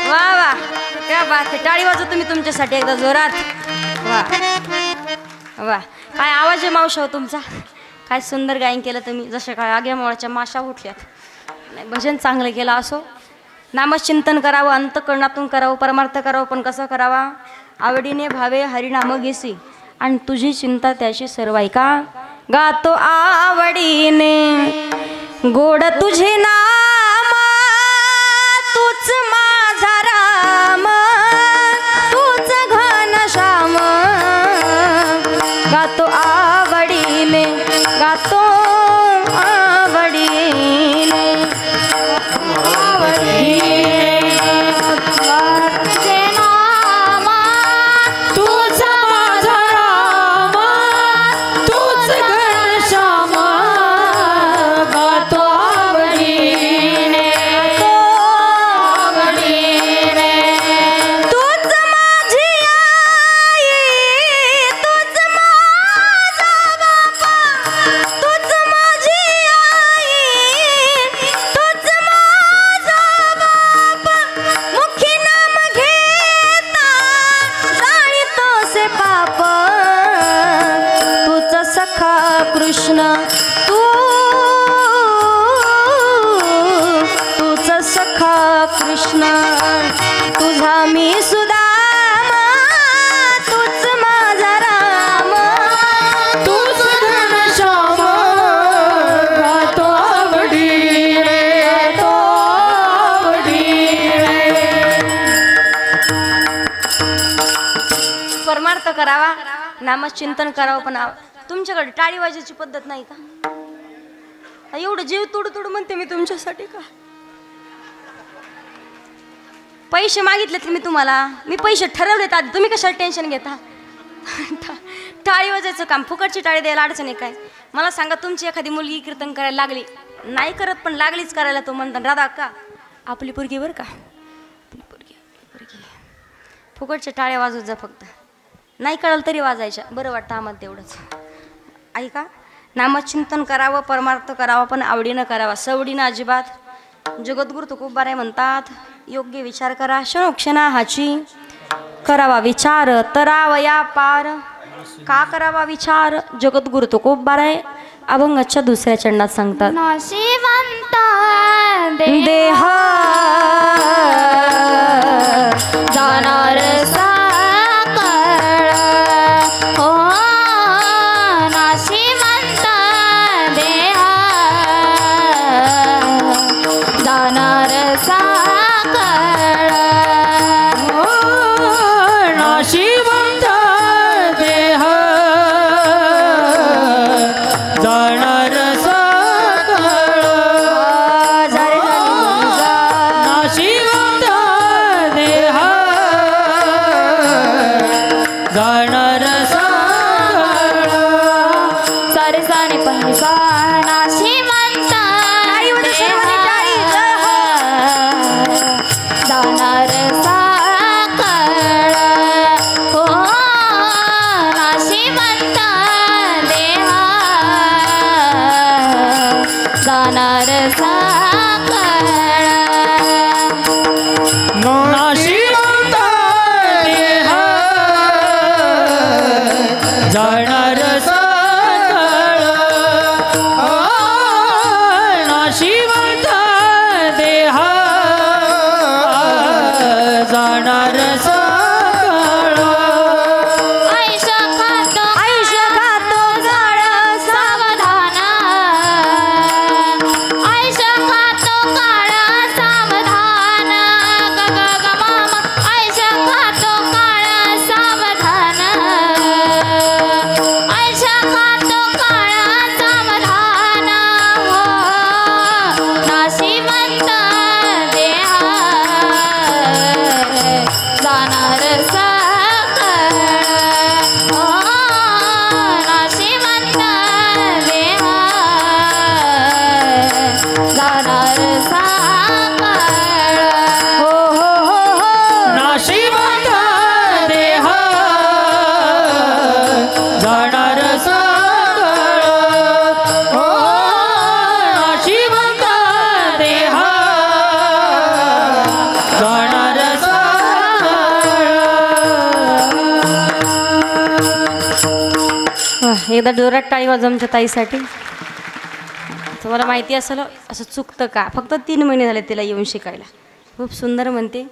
वा वा क्या बात आहे. टाळी वाजव तुम्ही तुमच्यासाठी एकदा जोरात. वा वा. काय आवाज आहे मावशाव तुमचा. काय सुंदर गायन केलं तुम्ही. जसं काय आग्या मोळाच्या माशा उठल्यात. नाही भजन चांगलं केलं. असो नामचिंतन करावं, अंतःकरणातून करावं, परमार्थ करावं. पण कसं करावा? आवडीने भावे हरिनाम घेसी आणि तुझी चिंता त्याशी सर्व ऐका. गातो आवडीने गोड तुझे नाम तूच माझा राम तूच घनश्याम. गातो आवडीने गातो आवडीने कृष्ण तू तूच सखा कृष्ण तुझा मी सुदामा तूच माझा राम तूच घनश्याम. गातो आवडीने गातो आवडीने. परमार्थ करावा, नामचिंतन करावं. पण तुमच्याकडे टाळी वाजायची पद्धत नाही का? एवढं जीव तुडू तुडू म्हणते मी तुमच्यासाठी का? पैसे मागितलेत की मी तुम्हाला? मी पैसे ठरवलेत आधी. तुम्ही कशाला टेन्शन घेता? टाळी वाजायचं काम. फुकटची टाळी द्यायला अडचण आहे काय? मला सांगा, तुमची एखादी मुलगी कीर्तन करायला लागली, नाही करत पण लागलीच करायला, तो म्हणतात राधा का आपली पोरगी बरं का, फुकटचे टाळे वाजवत जा फक्त. नाही कळलं तरी वाजायच्या, बरं वाटतं आम्हाला तेवढंच. ऐका, नामचिंतन करावं, परमार्थ करावा, पण आवडीनं करावा, सवडीनं अजिबात. जगद्गुरु तुकोबाराय म्हणतात, योग्य विचार करा, क्षणोक्षणा हाची करावा विचार, तरावया पार. का करावा विचार? जगद्गुरु तुकोबाराय अभंगाच्या दुसऱ्या चरणात सांगतात, नाशिवंत देह जाणार साकळ हो, नाशिवंत देह जाणार साकळ हो, नाशिवंत देह जाणार सकळ. नाशिवंत देह जाणार सकळ. सारे साने पंसा नाशिवंत जाणार साकळ हो, नाशिवंत देह जाणार साकळ. नाशिवंत देह जाणार सकळ. नाशिवंत देह जाणार सकळ. आयुष्य खातो झाड सावधान, आयुष्य खातो काळ सावधान, ग ग ग मामा. आयुष्य खातो काळ सावधान, आयुष्य खातो काळ सावधान हो, नाशिवंत देह जाणार सकळ हो, नाशिवंत देह जाणार सकळ हो हो हो हो. नाशिवंत देह जाणार सकळ हो, नाशिवंत देह जाणार एकदा जोरात टाळी वाजवा आमच्या ताईसाठी. तुम्हाला माहिती असेल असं चुकतं का? फक्त 3 महिने झाले तिला येऊन शिकायला. खूप सुंदर म्हणते.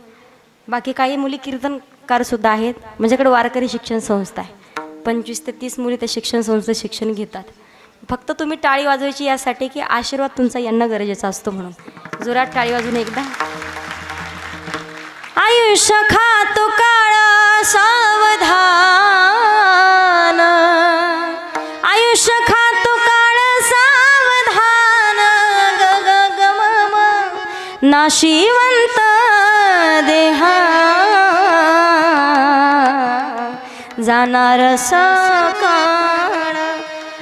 बाकी काही मुली कीर्तनकारसुद्धा आहेत. माझ्याकडे वारकरी शिक्षण संस्था आहे. 25 ते 30 मुली त्या शिक्षण संस्थेत शिक्षण घेतात. फक्त तुम्ही टाळी वाजवायची यासाठी की आशीर्वाद तुमचा यांना गरजेचा असतो म्हणून. जोरात टाळी वाजवून एकदा. आयुष्य खातो काळ सावधान, आयुष्य खातो काळ सावधान, ग ग ग म म. नाशिवंत देह जाणार सकळ.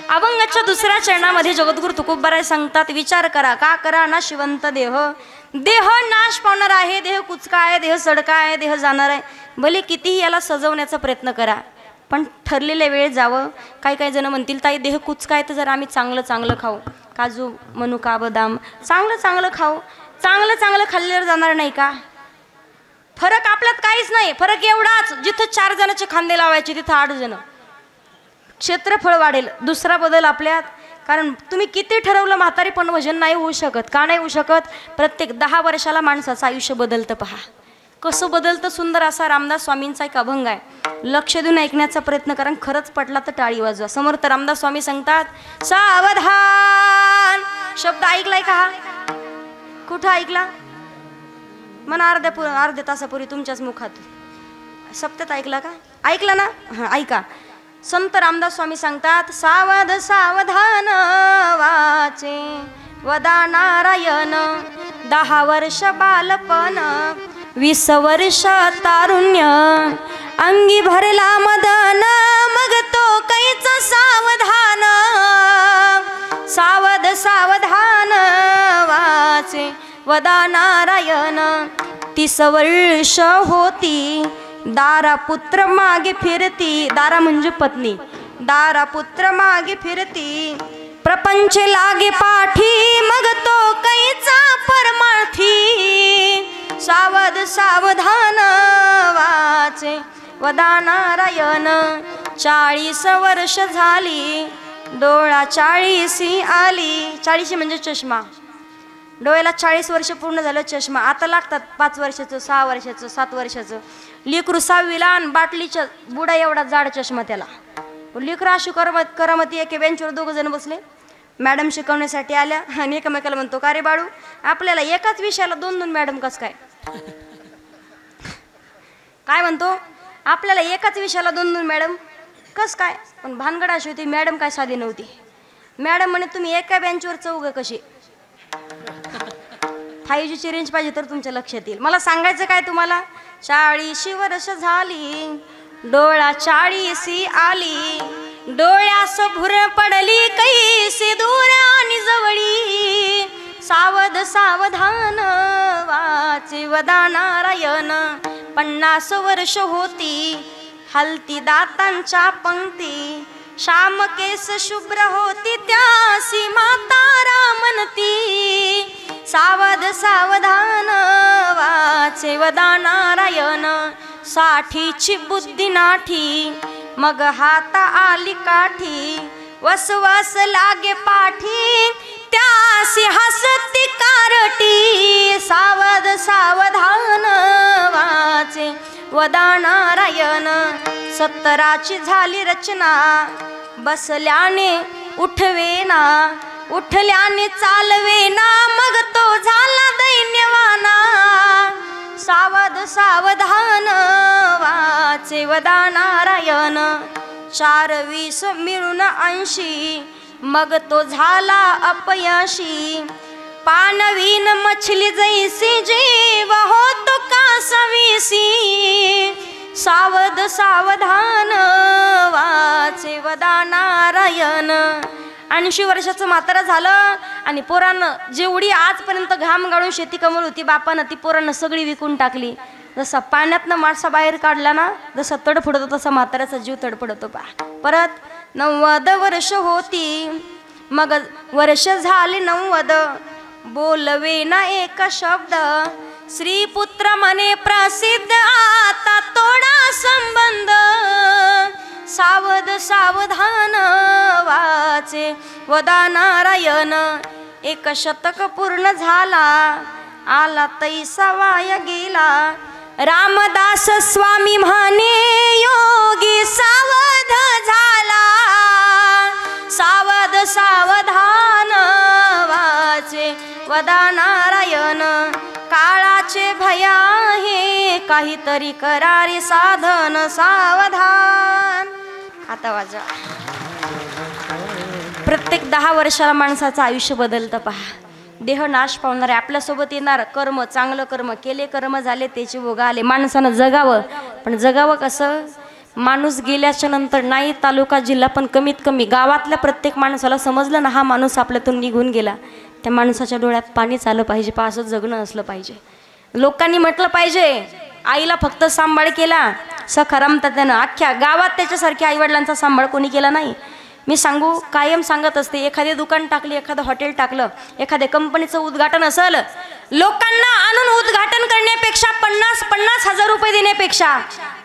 अभंगाच्या दुसऱ्या चरणामध्ये जगद्गुरु तुकोबाराय सांगतात, विचार करा, का करा? नाशिवंत देह, देह नाश पावणार आहे, देह कुचका आहे, देह सडका आहे, देह जाणार आहे. भले कितीही याला सजवण्याचा प्रयत्न करा, पण ठरलेल्या वेळ जावं. काही काही जण म्हणतील, ताई देह कुचका आहे तर जर आम्ही चांगलं चांगलं खाऊ, काजू मनुका बदाम चांगलं चांगलं खाऊ. चांगलं चांगलं खाल्ल्यावर जाणार नाही का? फरक आपल्यात काहीच नाही. फरक एवढाच, जिथं 4 जणांचे खांदे लावायचे तिथं 8 जण. क्षेत्रफळ वाढेल. दुसरा बदल आपल्यात, कारण तुम्ही किती ठरवलं म्हातारीपण वजन नाही होऊ शकत. का नाही होऊ शकत? प्रत्येक 10 वर्षाला माणसाचं आयुष्य बदलतं. पहा कसं बदलतं. सुंदर असा रामदास स्वामींचा एक अभंग आहे. लक्ष देऊन ऐकण्याचा प्रयत्न करा. खरंच पटला तर टाळी वाजवा. समर्थ रामदास स्वामी सांगतात, सावधान. शब्द ऐकलाय का? कुठं ऐकला? म्हणा अर्ध्या तासापूर्वी तुमच्याच मुखात सप्त्यात ऐकला का? ऐकला ना? हां ऐका. संत रामदास स्वामी सांगतात, सावध सावधान वाचे वदा नारायण. 10 वर्ष बालपण 20 वर्ष तारुण्य, अंगी भरला मदन मग तो कैच सावधान. सावध सावधान वाचे वदा नारायण. 30 वर्ष होती दारा पुत्र मागे फिरती, दारा म्हणजे पत्नी, दारा पुत्र मागे फिरती, प्रपंच लागे पाठी, मग तो कैचा परमार्थी, सावध सावधान वाचे वदा नारायण, 40 वर्ष झाली डोळा 40 आली, 40 म्हणजे चष्मा, डोळ्याला 40 वर्ष पूर्ण झालं चष्मा, आता लागतात 5 वर्षाचं 6 वर्षाचं 7 वर्षाचं, लेकरू 6वीला आणि बाटलीच्या बुडा एवढा जाड चष्मा त्याला, लेकरू अशी करामती एके बेंचवर 2 जण बसले, मॅडम शिकवण्यासाठी आल्या आणि एकमेकाला म्हणतो का रे बाळू आपल्याला एकाच विषयाला 2-2 मॅडम कस काय, काय म्हणतो आपल्याला एकाच विषयाला 2-2 मॅडम कस काय, पण भानगड अशी होती मॅडम काय साधी नव्हती, मॅडम म्हणे तुम्ही एका बेंचवर 4 कशी, 5G ची रेंज पाहिजे तर तुमच्या लक्षात येईल, मला सांगायचं काय तुम्हाला, 40 वर्ष झाली डोळा 40 आली, डोळ्यास भुर पडली कैसी दूर आणि जवळी, सावध सावधान वाचे वदा नारायण, 50 वर्ष होती हलती दातांच्या पंक्ती, श्याम केस शुभ्र होती त्यासी माता म्हणती, सावध सावधान वाचे वदा नारायण, 60ची बुद्धी नाठी, मग हात आली काठी, वसवस लागे पाठी, त्यासी हसती कारटी, सावध सावधान वाचे वदा नारायण, 70ची झाली रचना, बसल्याने उठवेना, उठल्याने चालवेना, मग तो झाला दैन्यवाना, सावध सावधान वाचे वदा नारायण, 4-20 मिळून 80, मग तो झाला अपयशी, पानवीन मछली जैसी जीव होतो कासवीसी, सावध सावधान वाचे वदा नारायण, 80 वर्षाचं म्हातारं झालं आणि पोरानं जेवढी आजपर्यंत घाम गाळून शेती कमवली होती बापानं ती पोरानं सगळी विकून टाकली, जसा पाण्यातनं मासा बाहेर काढला ना जसा तडफडतो तसा म्हाताऱ्याचा जीव तडफडतो पा, परत 90 वर्ष होती, मग वर्ष झाले 90, बोलवे ना एक शब्द, श्रीपुत्र म्हणे प्रसिद्ध आता तोडा संबंध, सावध सावधान वाचे वदा नारायण, 1 शतक पूर्ण झाला आला तैसा वाया गेला, रामदास स्वामी म्हणे योगी सावध झाला, सावध सावधान वाचे वदा नारायण, काळाचे भय आहे काहीतरी करारे साधन, सावधान. आता वाजा. प्रत्येक 10 वर्षाला माणसाचं आयुष्य बदलतं पहा, देह नाश पावणार आहे, आपल्यासोबत येणार कर्म, चांगलं कर्म केले, कर्म झाले त्याचे भोग आले, माणसानं जगावं, पण जगावं कसं, माणूस गेल्याच्या नंतर नाही तालुका जिल्हा पण कमीत कमी गावातल्या प्रत्येक माणसाला समजलं ना हा माणूस आपल्यातून निघून गेला, त्या माणसाच्या डोळ्यात पाणी आलं पाहिजे, असं जगणं असलं पाहिजे. लोकांनी म्हटलं पाहिजे आईला फक्त सांभाळ केला सखा रमता त्यानं, अख्ख्या गावात त्याच्यासारख्या आईवडिलांचा सांभाळ कोणी केला नाही. मी सांगू कायम सांगत असते, एखादे दुकान टाकले, एखादं हॉटेल टाकलं, एखाद्या कंपनीचं उद्घाटन असेल, लोकांना आणून उद्घाटन करण्यापेक्षा 50-50 हजार रुपये देण्यापेक्षा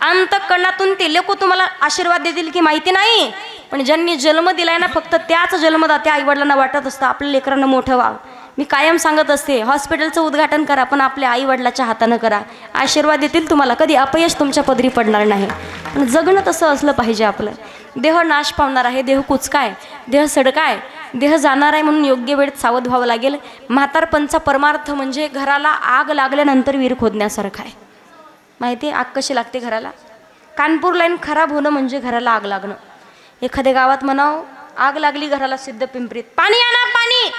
अंतःकरणातून ते लोक तुम्हाला आशीर्वाद देतील की माहिती नाही, पण ज्यांनी जन्म दिलाय ना फक्त त्याच जन्मदात्या आईवडिलांना वाटत असतं आपल्या लेकरांना मोठं व्हावं. मी कायम सांगत असते हॉस्पिटलचं उद्घाटन करा पण आपल्या आईवडिलाच्या हातानं करा, आशीर्वाद देतील तुम्हाला, कधी अपयश तुमच्या पदरी पडणार नाही. पण जगणं तसं असलं पाहिजे. आपलं देह नाश पावणार आहे, देह कुचकाय, देह सडकाय, देह जाणार आहे, म्हणून योग्य वेळेत सावध व्हावं लागेल. म्हातारपणचा परमार्थ म्हणजे घराला आग लागल्यानंतर विहीर खोदण्यासारखा आहे. माहिती आहे आग कशी लागते घराला? कानपूर लाईन खराब होणं म्हणजे घराला आग लागणं. एखाद्या गावात म्हणावं आग लागली घराला सिद्धपिंपरीत, पाणी आणा, पाणी,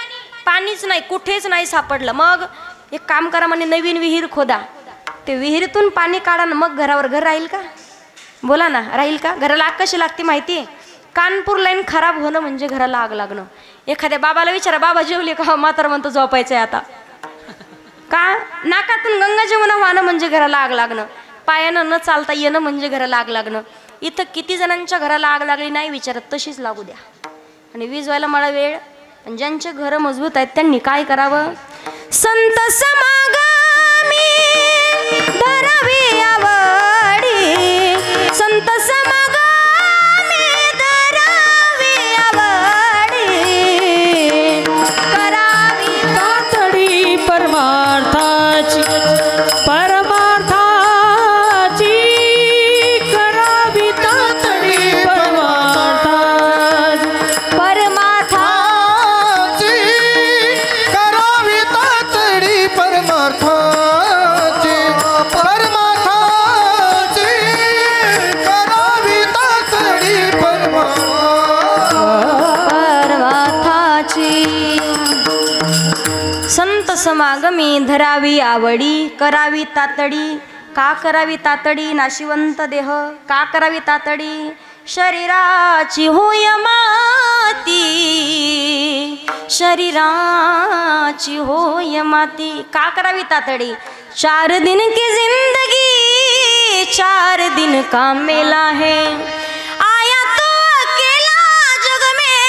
पाणीच नाही, कुठेच नाही सापडलं. मग एक काम करा म्हणे, नवीन विहीर खोदा, ते विहिरीतून पाणी काढा ना, मग घरावर घर राहील का? बोला ना, राहील का? घराला आग कशी लागते माहिती आहे? कानपूर लाईन खराब होणं म्हणजे घराला आग लागणं. एखाद्या बाबाला विचारा, बाबा जेवले का? म्हातारा म्हणतो झोपायचंय आता. का? नाकातून गंगा जमुना वाहणं म्हणजे घराला आग लागणं. पायानं न चालता येणं म्हणजे घराला आग लागणं. इथं किती जणांच्या घराला आग लागली नाही विचारत, तशीच लागू द्या. आणि वीज व्हायला मला वेळ. आणि ज्यांचे घरं मजबूत आहेत त्यांनी काय करावं? संत समागमी धरावी आवडी, संत समागमी धरावी आवडी, करावी तातडी परमार्थाची करावी तातडी परमार्थाची करावी तातडी परमार्थाची करावी तातडी परमार्थाची. संत समागमी धरावी आवडी, करावी तातडी. का करावी तातडी? नाशिवंत देह का करावी तातडी? शरीराची होय माती, शरीराची होय माती. का करावी तातडी? 4 दिन की जिंदगी 4 दिन का मेला है, आया तो अकेला जग में,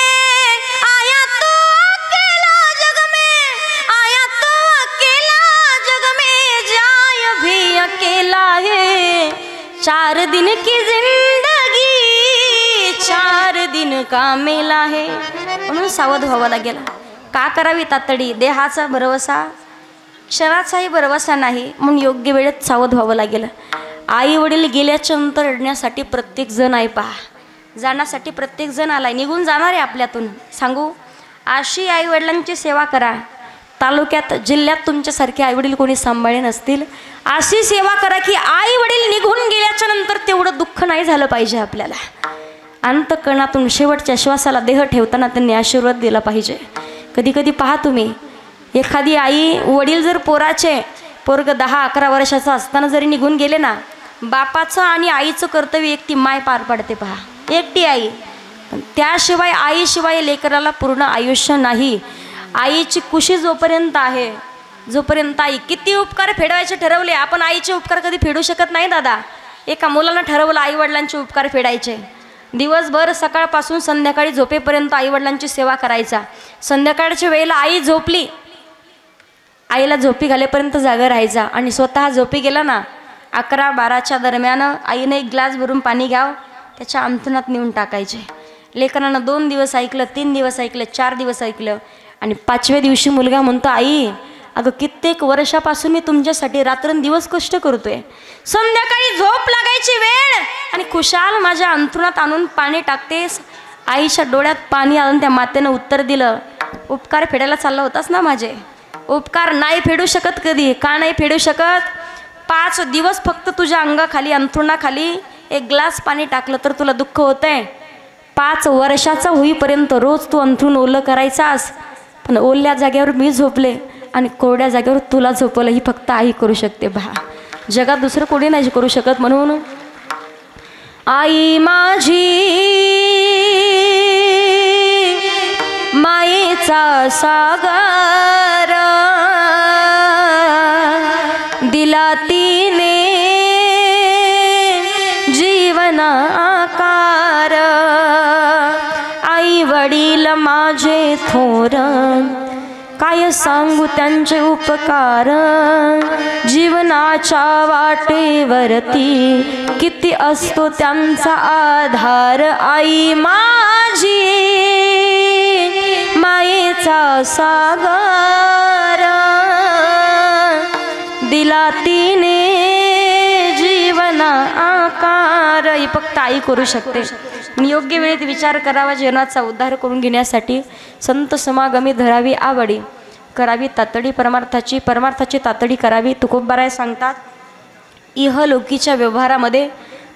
आया तो अकेला जग में, आया तो अकेला जग में, जाय भी अकेला है. 4 दिन की जिंदगी 4 दिन का मेला है. म्हणून सावध व्हावं लागेल. का करावी तातडी? देहाचा भरवसा, क्षणाचाही भरवसा नाही, म्हणून योग्य वेळेत सावध व्हावं लागेल. आई वडील गेल्याच्या नंतर रडण्यासाठी प्रत्येक जण आहे पहा, जाण्यासाठी प्रत्येक जण आलाय, निघून जाणार आहे आपल्यातून. सांगू, अशी आई वडिलांची सेवा करा. तालुक्यात जिल्ह्यात तुमच्यासारखे आई वडील कोणी सांभाळे नसतील, अशी सेवा करा की आई वडील निघून गेल्याच्या नंतर तेवढं दुःख नाही झालं पाहिजे आपल्याला. अंतकणातून शेवटच्या श्वासाला देह ठेवताना त्यांनी आशीर्वाद दिला पाहिजे. कधी कधी पहा तुम्ही, एखादी आई वडील जर पोरग 10-11 वर्षाचं असताना जरी निघून गेले ना, बापाचं आणि आईचं कर्तव्य एकटी माय पार पाडते पहा, एकटी आई. पण त्याशिवाय आईशिवाय लेकराला पूर्ण आयुष्य नाही. आईची कुशी जोपर्यंत आहे, जोपर्यंत आई. किती उपकार फेडवायचे ठरवले, आपण आईचे उपकार कधी फेडू शकत नाही दादा. एका मुलानं ठरवलं आईवडिलांचे उपकार फेडायचे. दिवसभर सकाळपासून संध्याकाळी झोपेपर्यंत आईवडिलांची सेवा करायचा. संध्याकाळच्या वेळेला आई झोपली, आईला झोपी घालेपर्यंत जागा राहायचा. आणि स्वतः झोपी गेला ना, 11-12च्या दरम्यान आईने 1 ग्लास भरून पाणी घ्यावं, त्याच्या अंथरुणात नेऊन टाकायचे. लेकरांना 2 दिवस ऐकलं, 3 दिवस ऐकलं, 4 दिवस ऐकलं. आणि 5व्या दिवशी मुलगा म्हणतो, आई अगं कित्येक वर्षापासून मी तुमच्यासाठी रात्रंदिवस कष्ट करतोय, संध्याकाळी झोप लागायची वेळ आणि खुशाल माझ्या अंथरुणात आणून पाणी टाकतेस. आईच्या डोळ्यात पाणी आणून त्या मातेनं उत्तर दिलं, उपकार फेडायला चालला होतास ना माझे. उपकार नाही फेडू शकत कधी. का नाही फेडू शकत? 5 दिवस फक्त तुझ्या अंगाखाली अंथरुणाखाली 1 ग्लास पाणी टाकलं तर तुला दुःख होतंय. 5 वर्षाचा होईपर्यंत रोज तू अंथरूण ओलं करायचास. पण ओल्या जागेवर मी झोपले आणि कोरड्या जागेवर तुला झोपवलं, ही फक्त आई करू शकते बहा. जगात दुसरं कोणी नाही करू शकत. म्हणून आई माझी मायेचा सागर दिला तिने जीवन आकार. आई वडील माझे थोर, काय सांगू त्यांचे उपकार. जीवनाच्या वाटेवरती किती असतो त्यांचा आधार. आई माझी मायेचा सागर दिला तिने जीवन आकार. ही फक्त आई करू शकते. योग्य वेळेत विचार करावा, जीवनाचा उद्धार करून घेण्यासाठी. संत समागमी धरावी आवडी, करावी तातडी परमार्थाची, परमार्थाची तातडी करावी. तुकोबाराय सांगतात, इहलोकीच्या व्यवहारामध्ये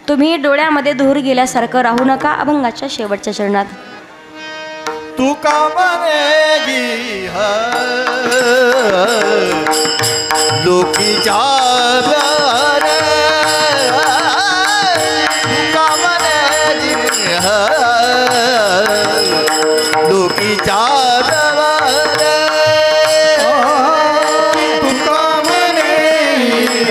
तुम्ही डोळ्यामध्ये धूर गेल्यासारखं राहू नका. अभंगाच्या शेवटच्या चरणात तू का बनेगी लोकीच्या प्यारे, तू का बनेगी लोकीच्या प्यारे, तू का बनेगी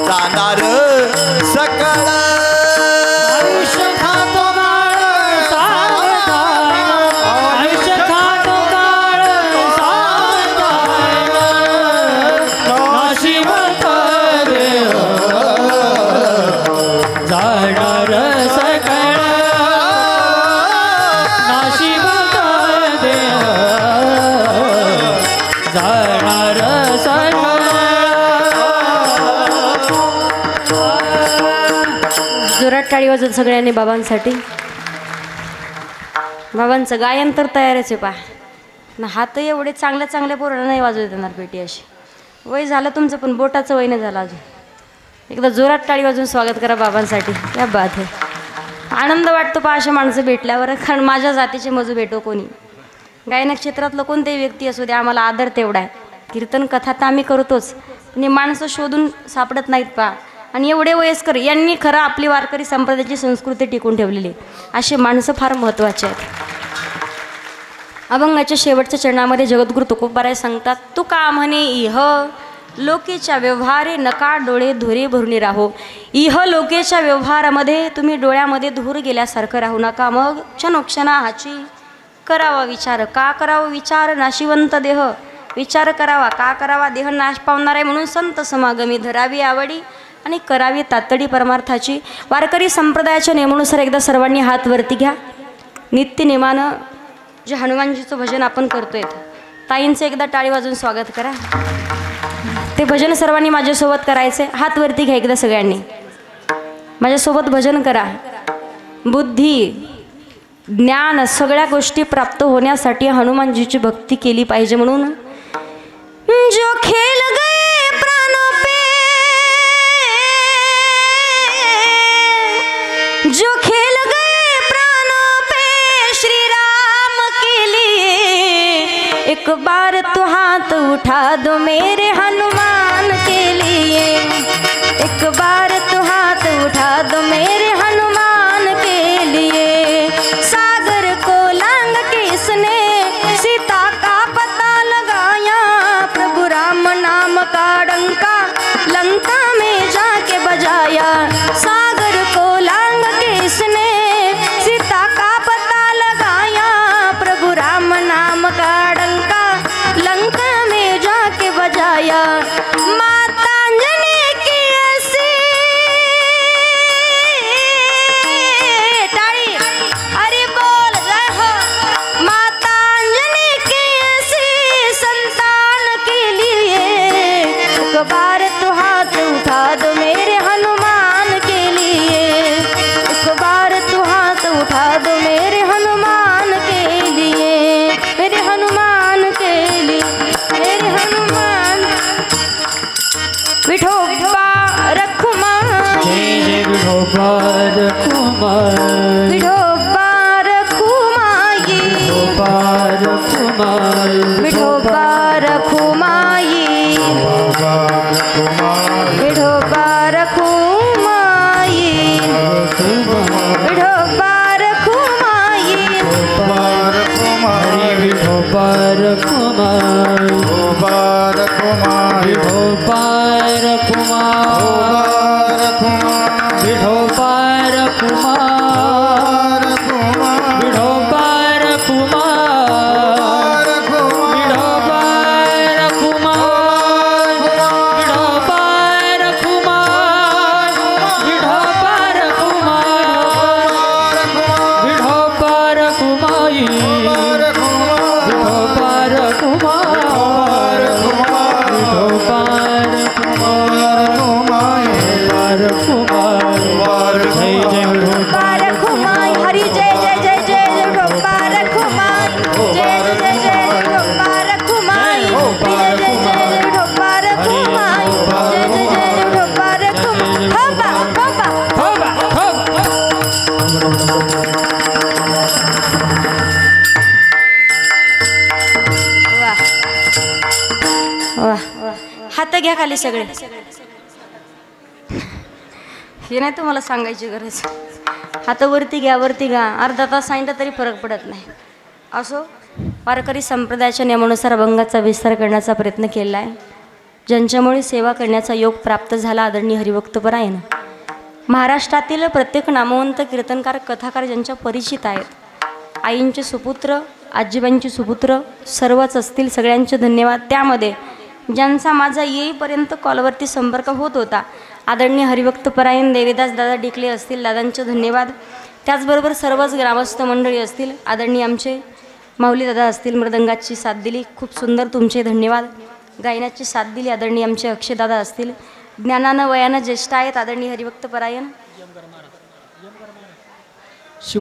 जाणार सकळ आयुष्य खातो काळ सावधान आयुष्य खातो काळ सावधान नशिबात देह जाणार सकळ नशिबात देह जाणार सकळ जोरात टाळी वाजत सगळ्यांनी बाबांसाठी. बाबांचं गायन तर तयारच आहे पा ना. हात एवढे चांगल्या चांगल्या पोरांना नाही वाजवत येणार पेटी अशी. वय झालं तुमचं पण बोटाचं वय नाही झालं अजून. एकदा जोरात टाळी वाजून स्वागत करा बाबांसाठी. क्या बात आहे. आनंद वाटतो पा अशा माणसं भेटल्यावर. कारण माझ्या जातीचे मजू भेटो कोणी. गायन क्षेत्रातलं कोणतेही व्यक्ती असू दे आम्हाला आदर तेवढा आहे. कीर्तन कथा तर आम्ही करतोच पण हे माणसं शोधून सापडत नाहीत पा. आणि एवढे वयस्कर यांनी खरं आपली वारकरी संप्रदायाची संस्कृती टिकून ठेवलेली. असे माणसं फार महत्त्वाचे आहेत. अभंगाच्या शेवटच्या चरणामध्ये जगद्गुरु तुकोबाराय सांगतात, तू का म्हणे इह लोकेच्या व्यवहारे नका डोळे धुरे भरून राहो. इह लोकेच्या व्यवहारामध्ये तुम्ही डोळ्यामध्ये धूर गेल्यासारखं राहू नका. मग क्षणोक्षणा हाची करावा विचार. का करावा विचार? नाशिवंत देह विचार करावा. का करावा? देह नाश पावणार आहे म्हणून संत समागमी धरावी आवडी आणि करावी तातडी परमार्थाची. वारकरी संप्रदायाच्या नियमानुसार एकदा सर्वांनी हात वरती घ्या. नित्यनेमानं जे हनुमानजीचं भजन आपण करतोय ताईंचं एकदा टाळी वाजून स्वागत करा. ते भजन सर्वांनी माझ्यासोबत करायचे. हात वरती घ्या एकदा सगळ्यांनी. माझ्यासोबत भजन करा. बुद्धी ज्ञान सगळ्या गोष्टी प्राप्त होण्यासाठी हनुमानजीची भक्ती केली पाहिजे. म्हणून जो खेल गए प्राणों पे, जो खेल गए प्राणों पे श्री राम के लिए, एक बार तो हाथ उठा दो मेरे हनुमान के लिए. एक बार तो हाथ उठा दो मेरे हनुमान के लिए. सागर को लांग के इसने सीता का पता लगाया. प्रभु राम नाम का डंका लंका में जाके बजाया. सागर को लांग के इसने सीता का पता लगाया. प्रभु राम नाम का डंका लंका में जाके बजाया. माता अंजनी की ऐसी टाड़ी अरे बोल जय हो. माता अंजनी की ऐसी संतान के लिए एक बार तो हाथ उठा दो मेरे हनुमान के लिए. एक बार तो हाथ उठा दो मेरे हनुमान के लिए. मेरे हनुमान के लिए. मेरे हनुमान विठोबा रखुमाई. जय जय विठोबार कुमार विठोबा रखुमाई. विठोबार कुमार विठोबा रखुमाई. विठोबा रखुमाई. विठोबा रखुमाई. हरे विठोबार कुमार विठोबार कुमार विठोबार कुमार विठोबार कुमार विठोबार कुमार विठोबार कुमार विठोबार कुमार विठोबार कुमाई विठोबार कुमार विठोबार कुमार जय जय विठोबा रखुमाई. हरि जय जय जय जय विठोबा रखुमाई. जय जय जय विठोबा रखुमाई. जय जय जय विठोबा रखुमाई. जय जय जय विठोबा रखुमाई. हबा हबा. होबा होबा वाह वाह. हात घ्या खाली सगळे. हे नाही तुम्हाला सांगायची गरज. हात वरती घ्या वरती घ्या. अर्धा तास सांगितलं तरी फरक पडत नाही. असो वारकरी संप्रदायाच्या नियमानुसार अभंगाचा विस्तार करण्याचा प्रयत्न केला आहे, ज्यांच्यामुळे सेवा करण्याचा योग प्राप्त झाला. आदरणीय हरिभक्तपरायण महाराष्ट्रातील प्रत्येक नामवंत कीर्तनकार कथाकार ज्यांच्या परिचित आहेत, आईंचे सुपुत्र, आजीबाईंचे सुपुत्र सर्वच असतील, सगळ्यांचे धन्यवाद. त्यामध्ये ज्यांचा माझा येईपर्यंत कॉलवरती संपर्क होत होता, आदरणीय हरिभक्तपरायण देवीदास दादा डिकले असतील, दादांचे धन्यवाद. त्याचबरोबर सर्वच ग्रामस्थ मंडळी असतील, आदरणीय आमचे माऊली दादा असतील, मृदंगाची साथ दिली, खूप सुंदर तुमचे धन्यवाद. गायनाची साथ दिली आदरणीय आमचे अक्षयदादा असतील, ज्ञानानं वयानं ज्येष्ठ आहेत, आदरणीय हरिभक्तपरायण